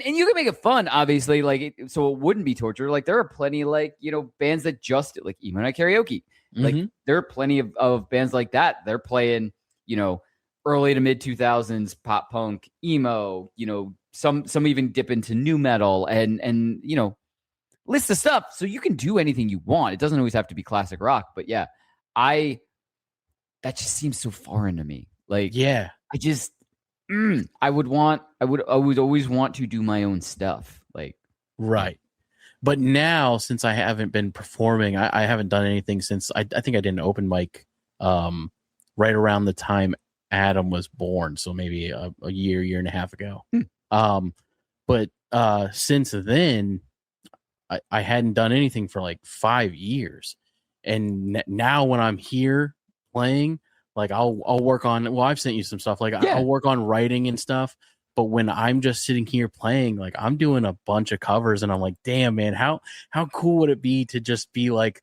you can make it fun, obviously, so it wouldn't be torture. Like there are plenty like, bands that just like Emo Night Karaoke. Like there are plenty of bands like that. They're playing, early to mid 2000s pop punk, emo, some even dip into new metal and list of stuff. So you can do anything you want. It doesn't always have to be classic rock, but yeah, that just seems so foreign to me. Like, yeah, I would always want to do my own stuff. Like, right. But now, since I haven't been performing, I haven't done anything since I think I did an open mic right around the time Adam was born. So maybe a year and a half ago. But since then, I hadn't done anything for like 5 years. And now when I'm here playing, like I'll work on, well, I've sent you some stuff. Like I'll work on writing and stuff. But when I'm just sitting here playing, like I'm doing a bunch of covers and I'm like, damn, man, how cool would it be to just be like,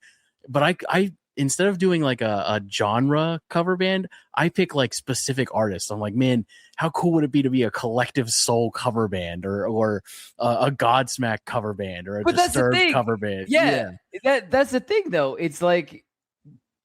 but I instead of doing like a genre cover band, I pick like specific artists. I'm like, man, how cool would it be to be a Collective Soul cover band or a Godsmack cover band or a Disturbed cover band? Yeah. That's the thing though. It's like,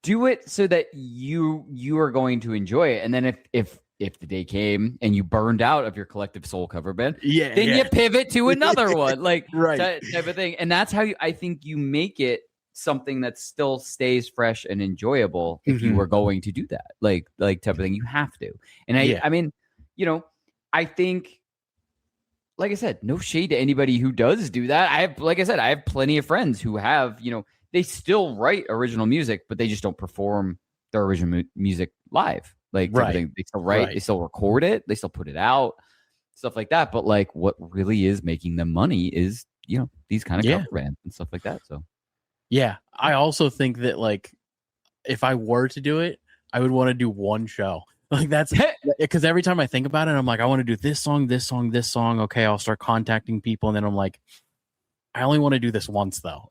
do it so that you are going to enjoy it. And then if the day came and you burned out of your Collective Soul cover band, then you pivot to another one, like type of thing. And that's how I think you make it something that still stays fresh and enjoyable. If you were going to do that, like type of thing, you have to. And I mean, I think, like I said, no shade to anybody who does do that. I have plenty of friends who have, they still write original music, but they just don't perform their original music live. Like they still write, they still record it, they still put it out, stuff like that. But like what really is making them money is, these kind of cover bands and stuff like that. So yeah, I also think that like if I were to do it, I would want to do one show. Like that's because every time I think about it, I'm like, I want to do this song, this song, this song. Okay, I'll start contacting people, and then I'm like, I only want to do this once though.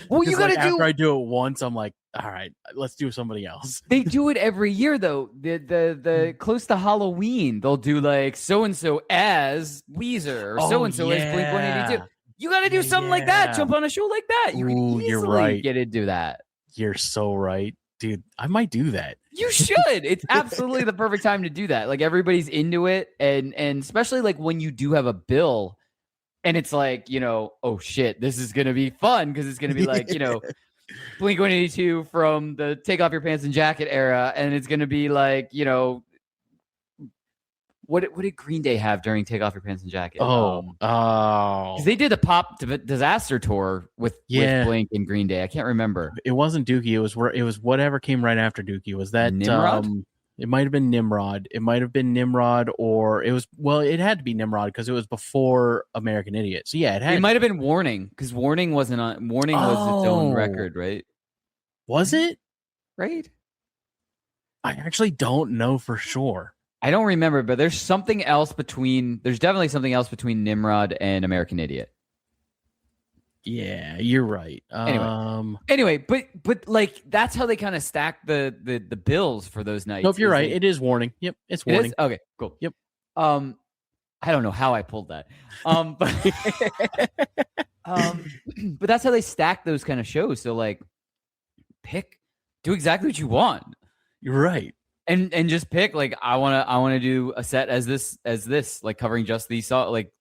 Well, you gotta after I do it once, I'm like, all right, let's do somebody else. They do it every year though. The close to Halloween, they'll do like so and so as Weezer or so and so as Blink-182. You got to do something like that. Jump on a show like that. You can easily get into that. You're so right, dude. I might do that. You should. It's absolutely the perfect time to do that. Like everybody's into it, and especially like when you do have a bill, and it's like, you know, oh shit, this is gonna be fun because it's gonna be like, you know, Blink-182 from the Take Off Your Pants and Jacket era, and it's gonna be like, you know, what did Green Day have during Take Off Your Pants and Jacket? Because they did the Pop Disaster tour with Blink and Green Day. I can't remember. It wasn't Dookie. It was whatever came right after Dookie. Was that Nimrod? It might have been Nimrod. It might have been Nimrod, or it was, well, it had to be Nimrod because it was before American Idiot. So yeah, it might have been Warning, because Warning wasn't on. Warning was its own record, right? Was it? Right? I actually don't know for sure. I don't remember, but there's definitely something else between Nimrod and American Idiot. Yeah, you're right. Anyway, but like that's how they kind of stack the bills for those nights. Nope, you're right. It is Warning. Yep, it's Warning. Okay, cool. Yep. I don't know how I pulled that. But that's how they stack those kind of shows. So like, do exactly what you want. You're right. And just pick like I want to do a set as this like covering just these songs, like,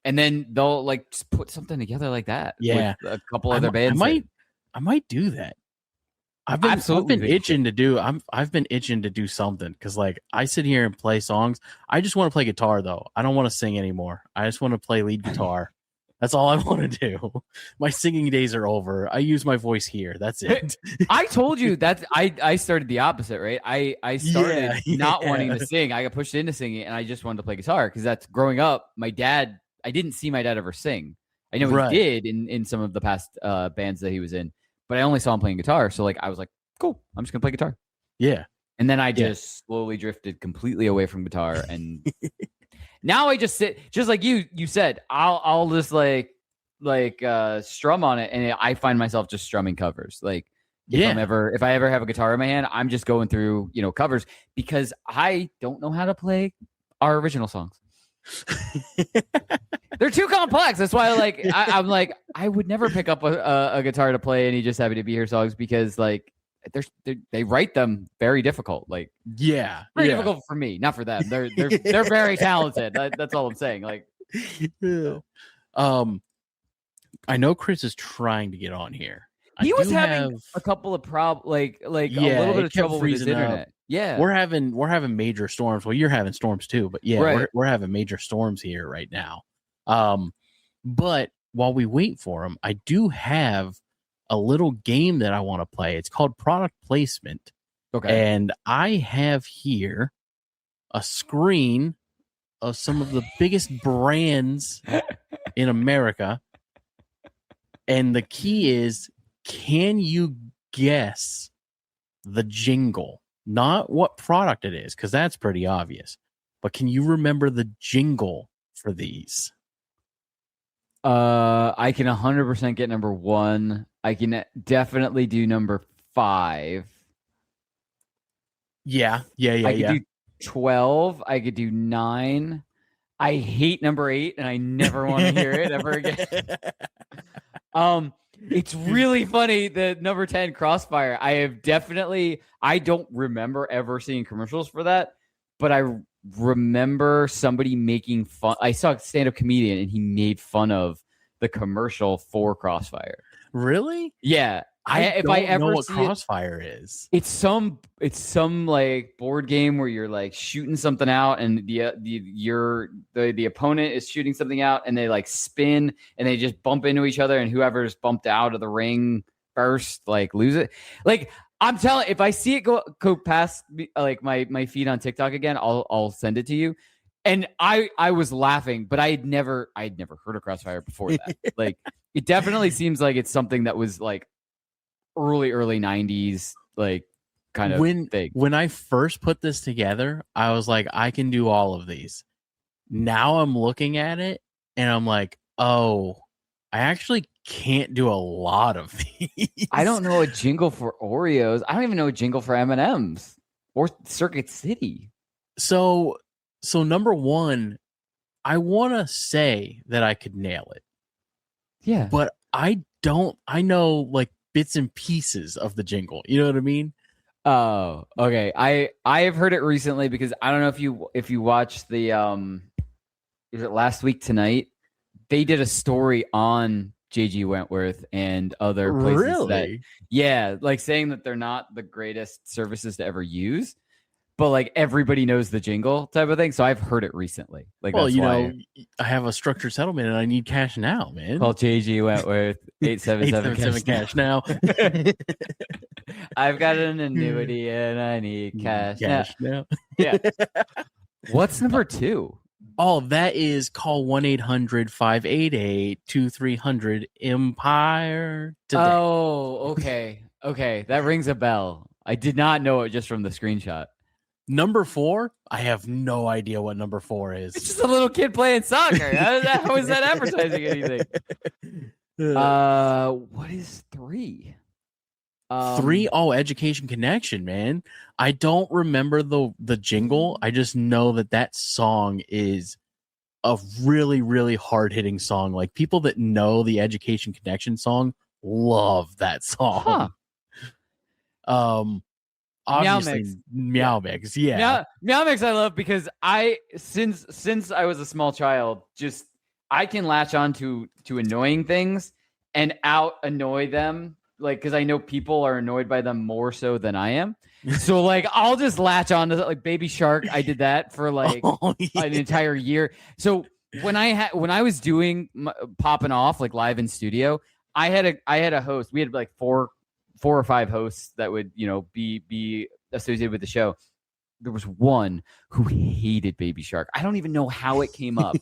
and then they'll like just put something together like that. Yeah, with a couple other bands. I might do that. I've been itching to do something because like I sit here and play songs. I just want to play guitar though. I don't want to sing anymore. I just want to play lead guitar. That's all I want to do. My singing days are over. I use my voice here. That's it. I told you that I started the opposite, right? I started not wanting to sing. I got pushed into singing, and I just wanted to play guitar because that's growing up. I didn't see my dad ever sing. I know he did in some of the past bands that he was in, but I only saw him playing guitar. So like I was like, cool, I'm just gonna play guitar. Yeah. And then I just slowly drifted completely away from guitar, and now I just sit, just like you said. I'll just like strum on it, and I find myself just strumming covers. Like if I ever have a guitar in my hand, I'm just going through covers because I don't know how to play our original songs. They're too complex. That's why I'm like I would never pick up a guitar to play Any Just Happy to Be Here songs because like they write them very difficult. Like very difficult for me, not for them. They're very talented. That's all I'm saying. Like, I know Chris is trying to get on here. He was having a couple of problems, like a little bit of trouble with his internet. Yeah, we're having major storms. Well, you're having storms too, but we're having major storms here right now. But while we wait for him, I do have a little game that I want to play. It's called Product Placement. Okay, and I have here a screen of some of the biggest brands in America, and the key is, can you guess the jingle? Not what product it is, because that's pretty obvious. But can you remember the jingle for these? I can 100% get number 1. I can definitely do number 5. Yeah. I could do 12. I could do 9. I hate number 8, and I never want to hear it ever again. It's really funny that number 10 Crossfire. I don't remember ever seeing commercials for that, but I remember somebody making fun. I saw a stand-up comedian and he made fun of the commercial for Crossfire. Really? Yeah. If I ever know what Crossfire is. It's some like board game where you're like shooting something out, and the opponent is shooting something out, and they like spin and they just bump into each other, and whoever's bumped out of the ring first like lose it. Like I'm telling, if I see it go past like my feed on TikTok again, I'll send it to you. And I was laughing, but I'd never heard of Crossfire before that. Like it definitely seems like it's something that was like early 90s, like kind of thing. When I first put this together, I was like, I can do all of these. Now I'm looking at it and I'm like, oh, I actually can't do a lot of these. I don't know a jingle for Oreos. I don't even know a jingle for M&Ms or Circuit City. So number one, I want to say that I could nail it. Yeah. But I don't. I know like bits and pieces of the jingle. You know what I mean? Oh, okay. I have heard it recently because I don't know if you watched the is it Last Week Tonight? They did a story on JG Wentworth and other places Really? like saying that they're not the greatest services to ever use, but like everybody knows the jingle type of thing. So I've heard it recently. Like, well, that's you why know, I have a structured settlement and I need cash now, man. call JG Wentworth 877 cash now. I've got an annuity and I need cash now. Yeah. What's number 2? Oh, that is call 1-800-588-2300 Empire today. Oh, okay. Okay. That rings a bell. I did not know it just from the screenshot. Number 4, I have no idea what number 4 is. It's just a little kid playing soccer. How is that advertising anything? What is 3? 3? Oh, Education Connection, man. I don't remember the jingle. I just know that song is a really, really hard-hitting song. Like, people that know the Education Connection song love that song. Obviously, Meow Mix. Yeah. Meow Mix I love because since I was a small child, just I can latch on to annoying things and out annoy them. Like, because I know people are annoyed by them more so than I am. So, like, I'll just latch on to like Baby Shark. I did that for like an entire year. So when I was doing popping off like live in studio, I had a host. We had like four or 5 hosts that would, you know, be associated with the show. There was one who hated Baby Shark. I don't even know how it came up,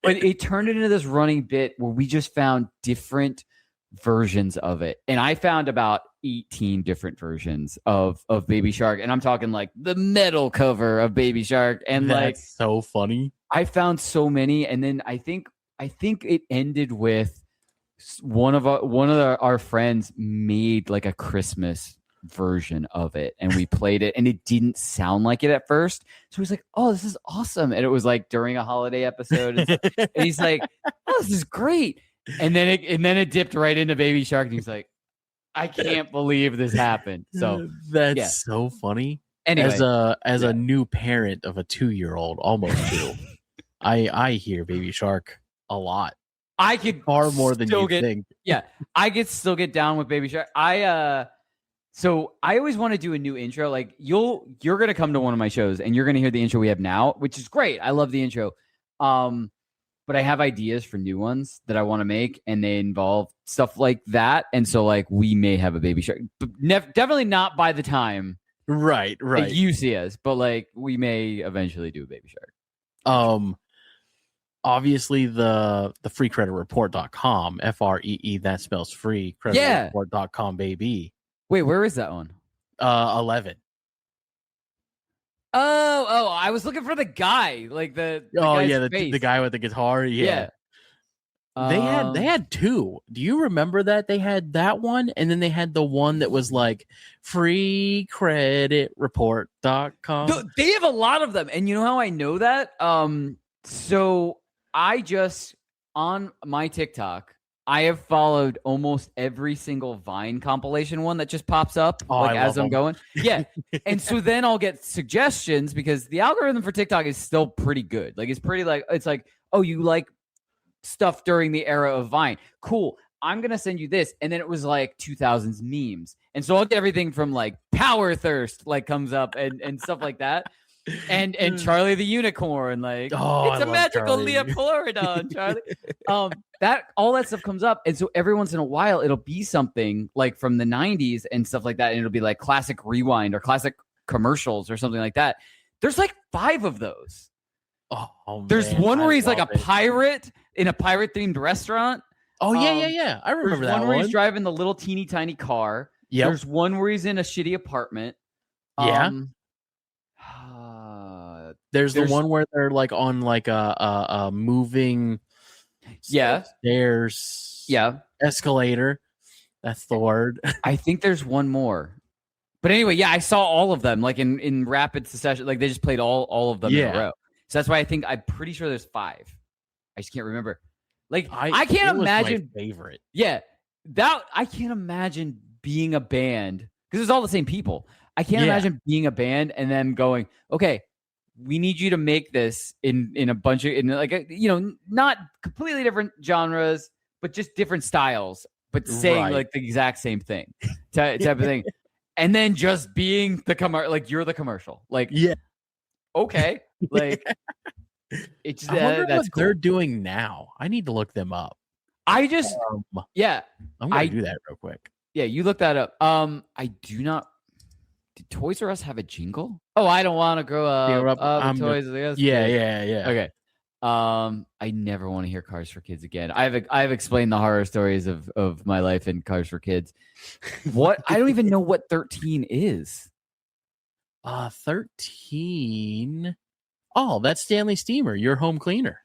but it turned into this running bit where we just found different versions of it. And I found about 18 different versions of Baby Shark. And I'm talking like the metal cover of Baby Shark. And that's like so funny. I found so many. And then I think it ended with one of our friends made like a Christmas version of it and we played it and it didn't sound like it at first. So he was like, oh, this is awesome. And it was like during a holiday episode. And he's like, oh, this is great. And then it dipped right into Baby Shark, and he's like, "I can't believe this happened." So that's so funny. Anyway, as a new parent of a 2-year-old, almost 2, I hear Baby Shark a lot. I could far more than you think. Yeah, I could still get down with Baby Shark. So I always want to do a new intro. Like you're gonna come to one of my shows, and you're gonna hear the intro we have now, which is great. I love the intro. But I have ideas for new ones that I want to make, and they involve stuff like that. And so, like, we may have a Baby Shark, but definitely not by the time, right? That you see us, but like, we may eventually do a Baby Shark. Obviously the freecreditreport.com, FREE, that spells free, creditreport.com, baby. Wait, where is that one? 11. Oh, I was looking for the guy, like the guy with the guitar. Yeah. They had 2. Do you remember that? They had that one, and then they had the one that was like freecreditreport.com. No, they have a lot of them. And you know how I know that? So I just on my TikTok, I have followed almost every single Vine compilation one that just pops up as I'm going. Yeah. And so then I'll get suggestions because the algorithm for TikTok is still pretty good. Like it's like, oh, you like stuff during the era of Vine. Cool. I'm going to send you this. And then it was like 2000s memes. And so I'll get everything from like Power Thirst like comes up and stuff like that. And Charlie the Unicorn, like it's a magical Leopoldo, Charlie. That all that stuff comes up, and so every once in a while it'll be something like from the 90s and stuff like that, and it'll be like classic rewind or classic commercials or something like that. There's like 5 of those. There's one where he's like a pirate in a pirate themed restaurant. Oh yeah. I remember that one where he's driving the little teeny tiny car. Yep. There's one where he's in a shitty apartment. Yeah. There's the one where they're like on like a moving stairs escalator. That's the word. I think there's one more. But anyway, yeah, I saw all of them like in rapid succession. Like they just played all of them in a row. So that's why I'm pretty sure there's 5. I just can't remember. Like I can't imagine my favorite. Yeah. I can't imagine being a band because it's all the same people. I can't imagine being a band and then going, okay, we need you to make this in a bunch of not completely different genres, but just different styles, but saying like the exact same thing type of thing. And then just being the commercial, like you're the commercial, like okay, like it's I wonder that's what cool. they're doing now. I need to look them up. I just I'm gonna do that real quick. Yeah, you look that up. I do not. Did Toys R Us have a jingle? Oh, I don't want to grow up. Toys R Us. Yeah. Okay. I never want to hear Cars for Kids again. I've explained the horror stories of my life in Cars for Kids. What? I don't even know what 13 is. 13. Oh, that's Stanley Steamer, your home cleaner.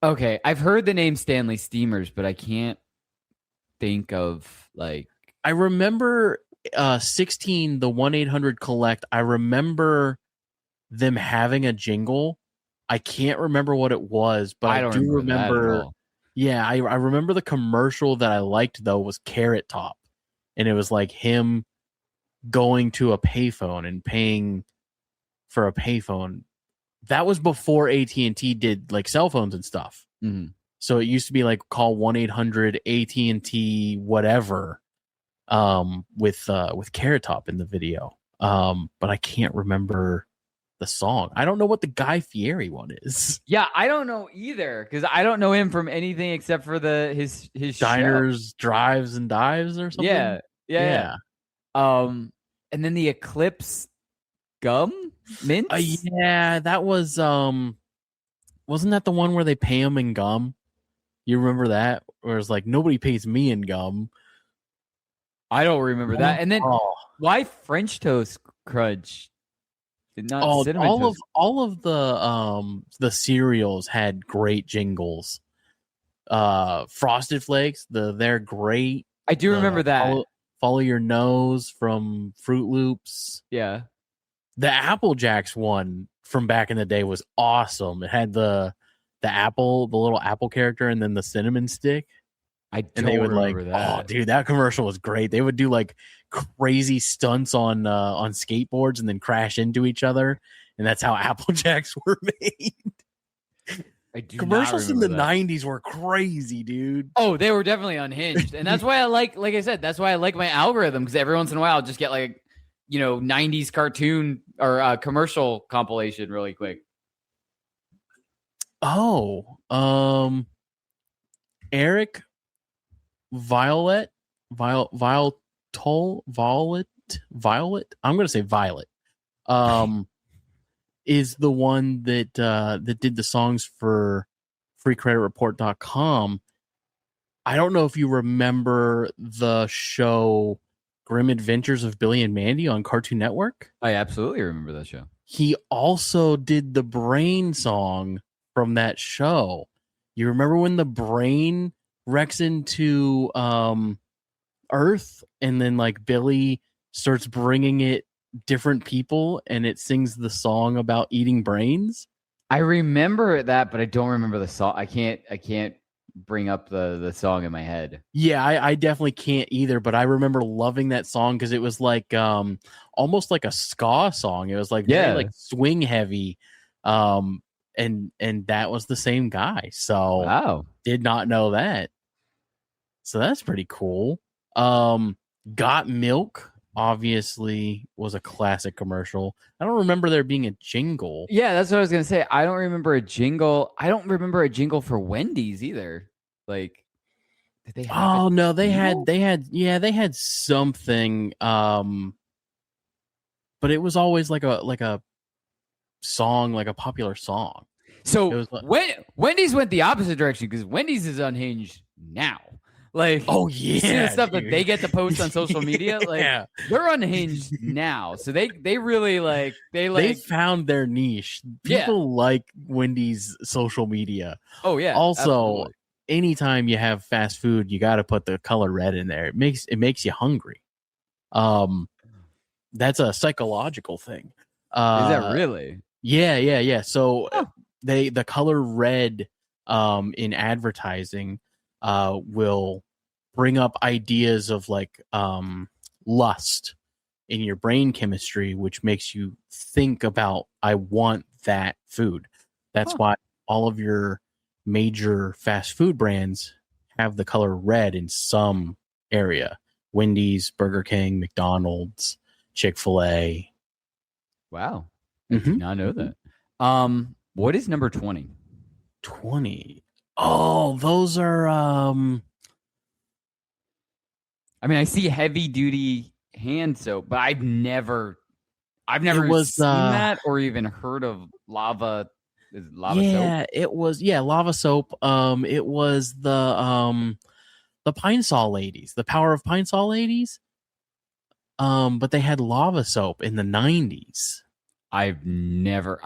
Okay, I've heard the name Stanley Steamers, but I can't think of like. I remember 16, the 1-800-COLLECT. I remember them having a jingle. I can't remember what it was, but I do remember. Yeah, I remember the commercial that I liked though was Carrot Top, and it was like him going to a payphone and paying for a payphone. That was before AT&T did like cell phones and stuff. Mm-hmm. So it used to be like call 1-800-AT&T whatever, with Carrot Top in the video. But I can't remember the song. I don't know what the Guy Fieri one is. Yeah, I don't know either because I don't know him from anything except for his Diners, show. Drives, and Dives or something. Yeah. And then the Eclipse gum mints. Yeah, that was wasn't that the one where they pay him in gum? You remember that? Where it's like nobody pays me in gum. I don't remember that. And then why French Toast Crunch? All of the cereals had great jingles. Frosted Flakes, they're great. I do remember that. Follow Your Nose from Fruit Loops. Yeah. The Apple Jacks one from back in the day was awesome. It had the apple, the little apple character, and then the cinnamon stick. And they would remember that. Oh, dude, that commercial was great. They would do like crazy stunts on skateboards and then crash into each other, and that's how Apple Jacks were made. Commercials in the 90s were crazy, dude. Oh, they were definitely unhinged, and that's why I like I said, that's why I like my algorithm because every once in a while I'll just get like 90s cartoon or commercial compilation really quick. Oh, Eric Violet. I'm going to say Violet. Is the one that did the songs for freecreditreport.com. I don't know if you remember the show Grim Adventures of Billy and Mandy on Cartoon Network. I absolutely remember that show. He also did the Brain song from that show. You remember when the Brain wrecks into Earth and then like Billy starts bringing it different people and it sings the song about eating brains? I remember that, but I don't remember the song. I can't bring up the song in my head. Yeah, I definitely can't either, but I remember loving that song because it was like almost like a ska song. It was like very like swing heavy. And that was the same guy. So wow. Did not know that. So that's pretty cool. Got Milk obviously was a classic commercial. I don't remember there being a jingle. Yeah, that's what I was gonna say. I don't remember a jingle. I don't remember a jingle for Wendy's either. Like, did they have they had something. But it was always like a song, like a popular song. So Wendy's went the opposite direction because Wendy's is unhinged now. Like, Oh you see the yeah, stuff that dude. they get to post on social media. Like, Yeah. they're unhinged now, so they really They found their niche. People like Wendy's social media. Oh yeah. Also, absolutely. anytime you have fast food, you got to put the color red in there. It makes you hungry. That's a psychological thing. Is that really? Yeah. So the color red in advertising will bring up ideas of like lust in your brain chemistry, which makes you think about, I want that food. That's why all of your major fast food brands have the color red in some area. Wendy's, Burger King, McDonald's, Chick-fil-A. Wow. I did not know that. What is number 20? 20. Oh, those are I mean, I see heavy duty hand soap, but I've never seen that or even heard of lava. Is it lava soap? It was lava soap. It was the Pine Sol ladies, the Power of Pine Sol ladies. But they had lava soap in the 90s. I've never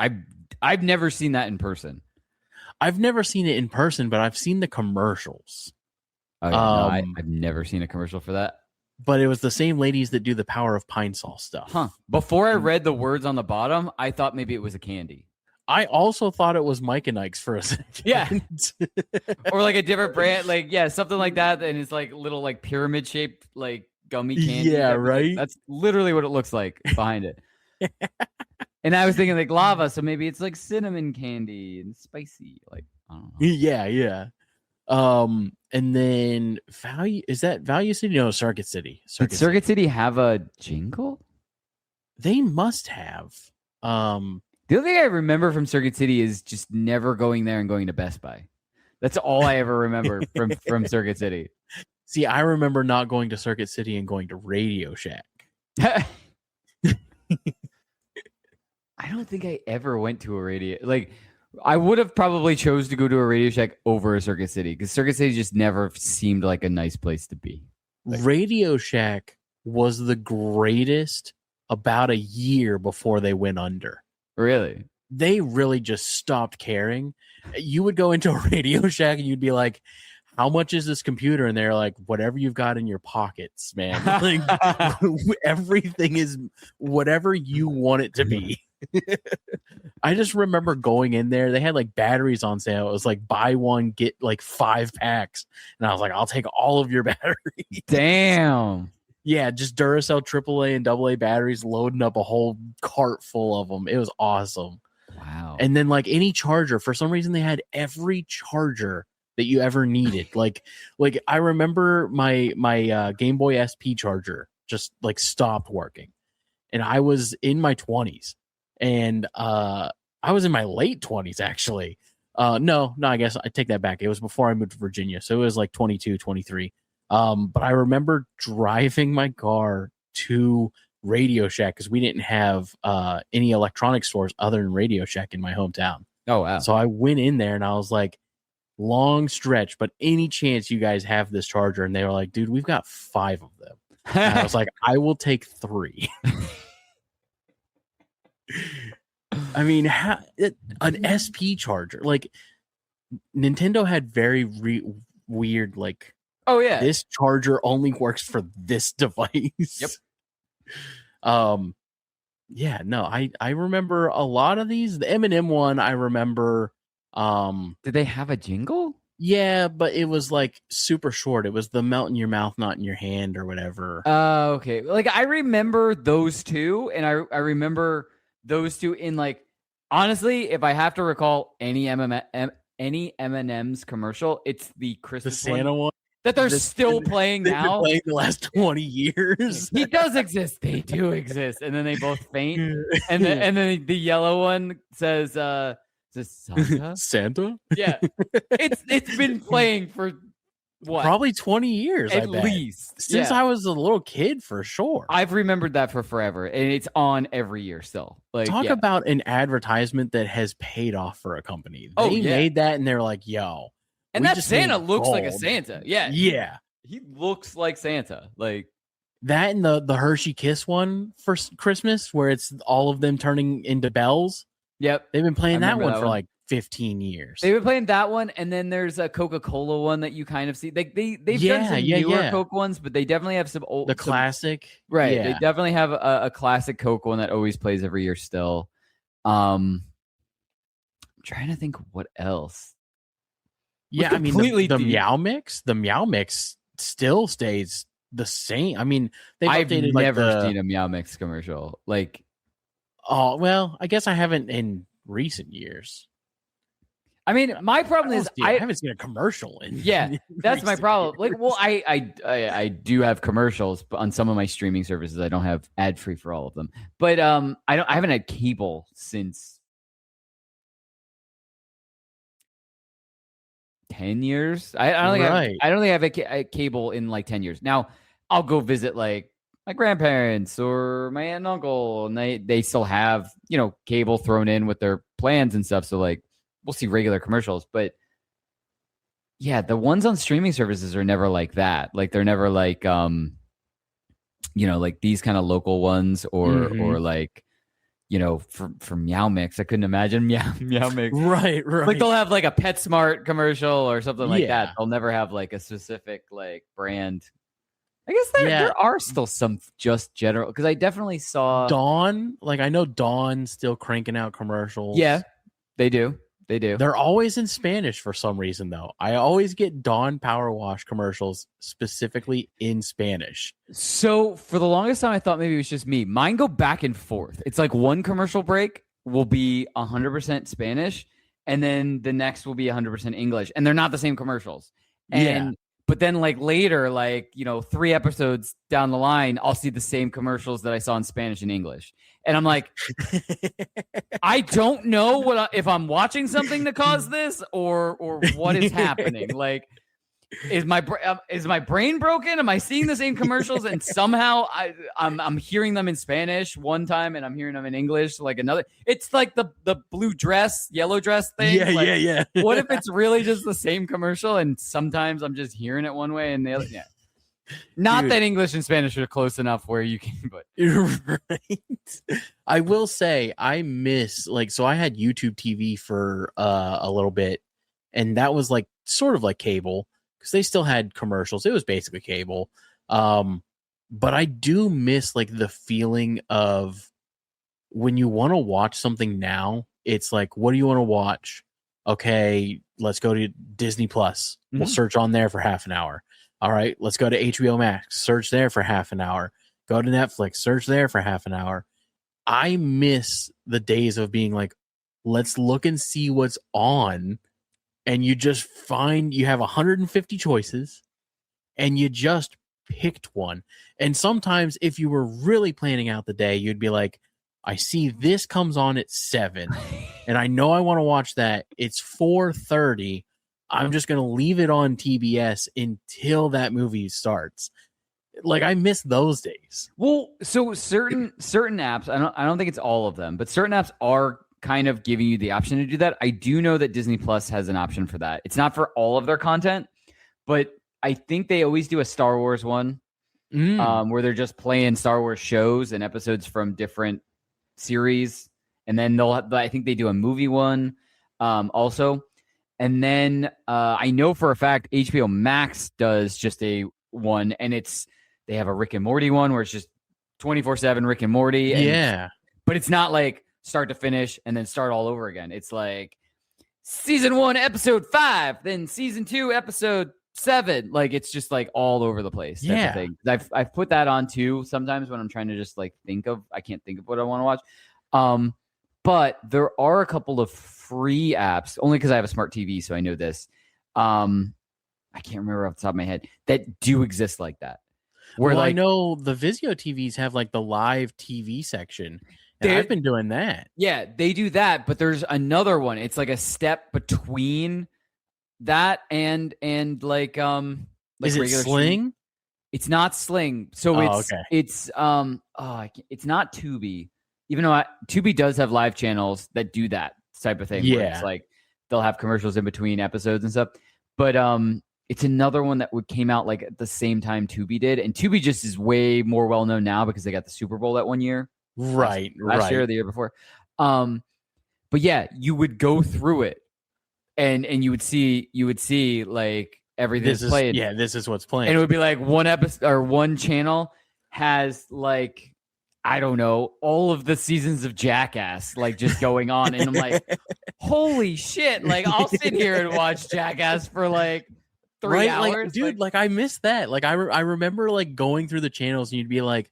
seen that in person. I've never seen it in person, but I've seen the commercials. Oh, yeah, no, I've never seen a commercial for that. But it was the same ladies that do the Power of Pine Sol stuff. Huh. Before I read the words on the bottom, I thought maybe it was a candy. I also thought it was Mike and Ike's for a second. Yeah. Or like a different brand, like something like that, and it's like little like pyramid shaped like gummy candy. Yeah, right. That's literally what it looks like behind it. And I was thinking like lava, so maybe it's like cinnamon candy and spicy. Like, I don't know. Yeah. And then Value City? No, Circuit City. Did Circuit City have a jingle? They must have. The only thing I remember from Circuit City is just never going there and going to Best Buy. That's all I ever remember from Circuit City. See, I remember not going to Circuit City and going to Radio Shack. I don't think I ever went to a radio. Like, I would have probably chose to go to a Radio Shack over a Circuit City because Circuit City just never seemed like a nice place to be. Like, Radio Shack was the greatest about a year before they went under. Really? They really just stopped caring. You would go into a Radio Shack and you'd be like, how much is this computer? And they're like, whatever you've got in your pockets, man. Like, everything is whatever you want it to be. I just remember going in there. They had like batteries on sale. It was like buy one, get like 5 packs. And I was like, I'll take all of your batteries. Damn. Yeah, just Duracell AAA and AA batteries, loading up a whole cart full of them. It was awesome. Wow. And then like any charger, for some reason they had every charger that you ever needed. like I remember my Game Boy SP charger just like stopped working. And I was in my 20s. And I was in my late 20s actually. No, I guess I take that back. It was before I moved to Virginia. So it was like 22, 23. But I remember driving my car to Radio Shack because we didn't have any electronic stores other than Radio Shack in my hometown. Oh, wow. So I went in there and I was like, long stretch, but any chance you guys have this charger? And they were like, dude, we've got 5 of them. And I was like, I will take 3. I mean, an SP charger, like Nintendo had very weird, like, oh yeah, this charger only works for this device. Yep. Yeah, no, I remember a lot of these. The M&M one, I remember. Did they have a jingle? Yeah, but it was like super short. It was the melt in your mouth, not in your hand, or whatever. Okay. Like I remember those two, and I remember those two in like, honestly, if I have to recall any M&M's commercial, it's the Christmas the Santa one that they're still playing now. Playing the last 20 years. He does exist. They do exist, and then they both faint, and then the yellow one says, "Is this Santa?" Santa? Yeah, it's been playing for what? Probably 20 years at least since I was a little kid, for sure. I've remembered that for forever, and it's on every year still. Like, talk about an advertisement that has paid off for a company. They made that, and they're like, "Yo." And that Santa looks like a Santa. Yeah. Yeah. He looks like Santa. Like that and the Hershey Kiss one for Christmas, where it's all of them turning into bells. Yep. They've been playing that one for one. like 15 years. They've been playing that one, and then there's a Coca-Cola one that you kind of see. They've done some newer Coke ones, but they definitely have some old classic. Right. Yeah. They definitely have a classic Coke one that always plays every year still. I'm trying to think what else. Yeah, I mean the Meow Mix still stays the same. I mean, I've never seen a Meow Mix commercial. Like, oh well, I guess I haven't in recent years. I mean, my problem is I haven't seen a commercial in. Yeah, that's my problem. Like, well, I do have commercials, but on some of my streaming services, I don't have ad free for all of them. But I haven't had cable since 10 years. I don't think I have a cable in like 10 years. Now, I'll go visit like my grandparents or my aunt and uncle, and they still have, cable thrown in with their plans and stuff. So like we'll see regular commercials, but yeah, the ones on streaming services are never like that. Like they're never like like these kind of local ones or like for Meow Mix. I couldn't imagine Meow Mix. Right. Like they'll have like a PetSmart commercial or something like that. They'll never have like a specific like brand. I guess there are still some just general, because I definitely saw Dawn. Like I know Dawn's still cranking out commercials. Yeah, they do. They're always in Spanish for some reason, though. I always get Dawn Power Wash commercials specifically in Spanish. So for the longest time, I thought maybe it was just me. Mine go back and forth. It's like one commercial break will be 100% Spanish, and then the next will be 100% English, and they're not the same commercials. But then like later, like, 3 episodes down the line, I'll see the same commercials that I saw in Spanish and English. And I'm like, I don't know if I'm watching something that caused this or what is happening. Like, is my brain broken? Am I seeing the same commercials and somehow I'm hearing them in Spanish one time and I'm hearing them in English like another? It's like the blue dress, yellow dress thing. Yeah. What if it's really just the same commercial and sometimes I'm just hearing it one way and the other? Yeah. Not that English and Spanish are close enough where you can, but right. I will say I miss so I had YouTube TV for a little bit, and that was like sort of like cable because they still had commercials. It was basically cable. But I do miss like the feeling of when you want to watch something now, it's like, what do you want to watch? Okay, let's go to Disney Plus. We'll search on there for half an hour. All right, let's go to HBO Max, search there for half an hour. Go to Netflix, search there for half an hour. I miss the days of being like, let's look and see what's on. And you just you have 150 choices and you just picked one. And sometimes if you were really planning out the day, you'd be like, I see this comes on at 7 and I know I want to watch that. It's 4:30. I'm just going to leave it on TBS until that movie starts. Like I miss those days. Well, so certain apps, I don't think it's all of them, but certain apps are kind of giving you the option to do that. I do know that Disney Plus has an option for that. It's not for all of their content, but I think they always do a Star Wars one where they're just playing Star Wars shows and episodes from different series. And then I think they do a movie one also. And then I know for a fact HBO Max does just a one, and they have a Rick and Morty one where it's just 24/7 Rick and Morty. And but it's not like start to finish and then start all over again. It's like season 1, episode 5, then season 2, episode 7. Like it's just like all over the place. Type of thing. I've put that on too sometimes when I'm trying to just like I can't think of what I want to watch. But there are a couple of free apps, only because I have a smart TV, so I know this. I can't remember off the top of my head that do exist like that. Where I know the Vizio TVs have like the live TV section. And I've been doing that. Yeah, they do that, but there's another one. It's like a step between that and like is it Sling? Stream. It's not Sling. So it's not Tubi. Even though Tubi does have live channels that do that type of thing. Yeah. Where it's like they'll have commercials in between episodes and stuff. But It's another one that came out like at the same time Tubi did, and Tubi just is way more well known now because they got the Super Bowl that one year, Right, last year or the year before. But yeah, you would go through it, and you would see like everything that's played. Yeah, this is what's playing, and it would be like one episode or one channel has like, I don't know, all of the seasons of Jackass like just going on, and I'm like, holy shit! Like I'll sit here and watch Jackass for like 3 hours, like, dude. Like I missed that. Like I remember like going through the channels, and you'd be like,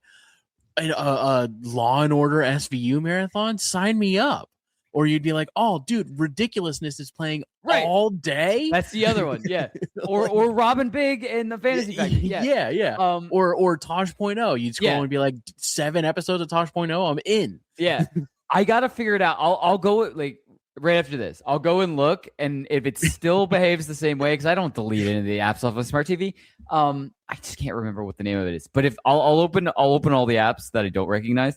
a Law and Order SVU marathon, sign me up. Or you'd be like, oh, dude, Ridiculousness is playing all day. That's the other one, yeah. Or Robin Big and the Fantasy Factory, yeah. Yeah. Or Tosh.0. You'd scroll and be like, 7 episodes of Tosh.0, I'm in. Yeah. I gotta figure it out. I'll go like right after this. I'll go and look, and if it still behaves the same way, because I don't delete any of the apps off of Smart TV. I just can't remember what the name of it is. But if I'll open all the apps that I don't recognize.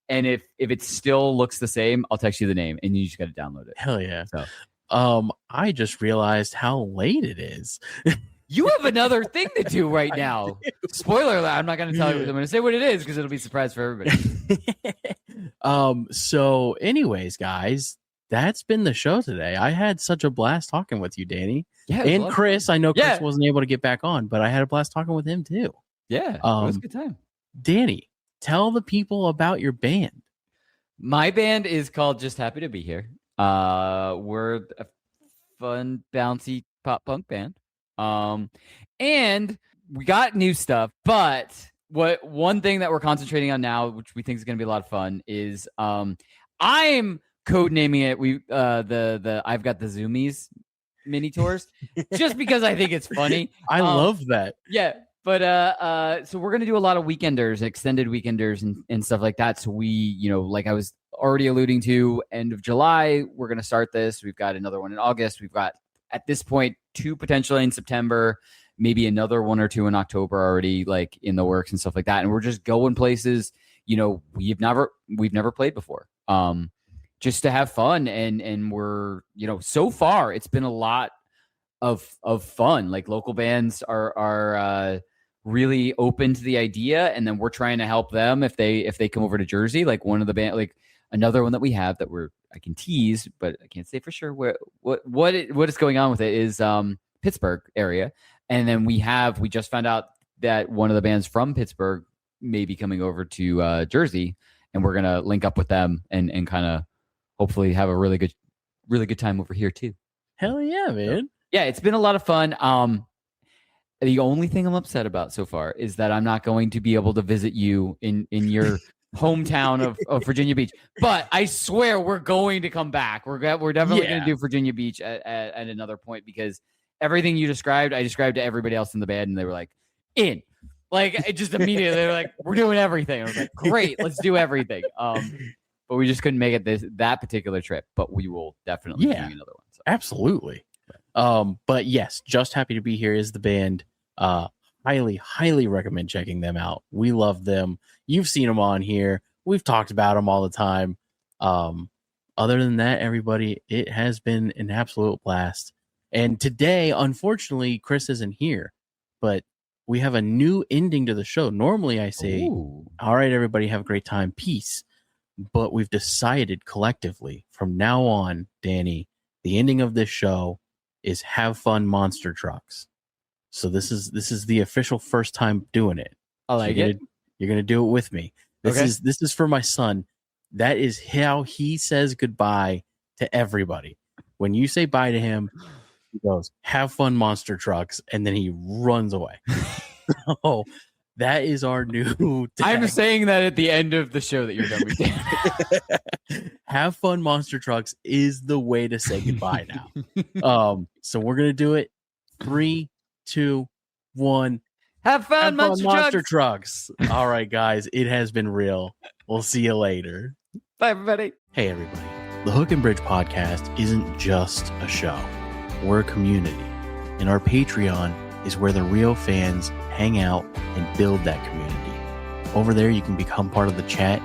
And if it still looks the same, I'll text you the name, and you just got to download it. Hell yeah! So, I just realized how late it is. You have another thing to do right now. Spoiler alert! I'm not going to tell you. I'm going to say what it is because it'll be a surprise for everybody. So, anyways, guys, that's been the show today. I had such a blast talking with you, Danny, and Chris. I know Chris wasn't able to get back on, but I had a blast talking with him too. Yeah, it was a good time. Danny, tell the people about your band. My band is called Just Happy to Be Here. We're a fun, bouncy pop punk band. And we got new stuff, but one thing that we're concentrating on now, which we think is going to be a lot of fun, is I'm codenaming it the I've Got the Zoomies mini tours, just because I think it's funny. I love that. Yeah. But so we're gonna do a lot of weekenders, extended weekenders, and stuff like that. So we, like I was already alluding to, end of July, we're gonna start this. We've got another one in August. We've got at this point 2 potentially in September, maybe another 1 or 2 in October already, like in the works and stuff like that. And we're just going places, we've never played before, just to have fun. And we're, so far it's been a lot of fun. Like local bands are really open to the idea, and then we're trying to help them if they come over to Jersey. Like one of the band, like another one that we have that I can tease, but I can't say for sure what is going on with it is Pittsburgh area. And then we just found out that one of the bands from Pittsburgh may be coming over to Jersey, and we're gonna link up with them and kind of hopefully have a really good time over here too. Hell yeah, man. Yeah, it's been a lot of fun. The only thing I'm upset about so far is that I'm not going to be able to visit you in your hometown of Virginia Beach. But I swear we're going to come back. We're definitely going to do Virginia Beach at another point, because everything you described, I described to everybody else in the band, and they were like, in. Like, it just immediately, they were like, we're doing everything. I was like, great, let's do everything. But we just couldn't make it that particular trip. But we will definitely do another one. So. Absolutely. But yes, Just Happy to Be Here is the band. Highly recommend checking them out. We love them. You've seen them on here. We've talked about them all the time. Other than that, everybody, it has been an absolute blast. And today, unfortunately, Chris isn't here, but we have a new ending to the show. Normally I say, all right, everybody, have a great time. Peace. But we've decided collectively from now on, Danny, the ending of this show is have fun monster trucks. So this is the official first time doing it. I like it. You're gonna do it with me. This is for my son. That is how he says goodbye to everybody. When you say bye to him, he goes, have fun monster trucks, and then he runs away. So that is our new tag. I'm saying that at the end of the show that you're done with. Have fun monster trucks is the way to say goodbye now. So we're gonna do it. 3, 2, 1. Have fun, monster trucks. All right, guys, it has been real. We'll see you later. Bye, everybody. Hey, everybody. The Hook and Bridge podcast isn't just a show. We're a community, and our Patreon is where the real fans hang out and build that community. Over there, you can become part of the chat,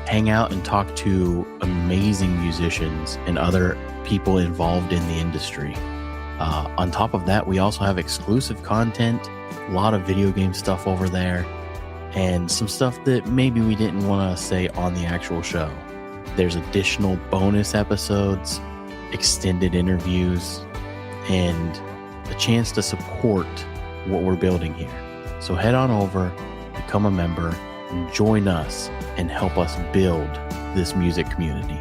hang out and talk to amazing musicians and other people involved in the industry. On top of that, we also have exclusive content, a lot of video game stuff over there, and some stuff that maybe we didn't want to say on the actual show. There's additional bonus episodes, extended interviews, and a chance to support what we're building here. So head on over, become a member, and join us and help us build this music community.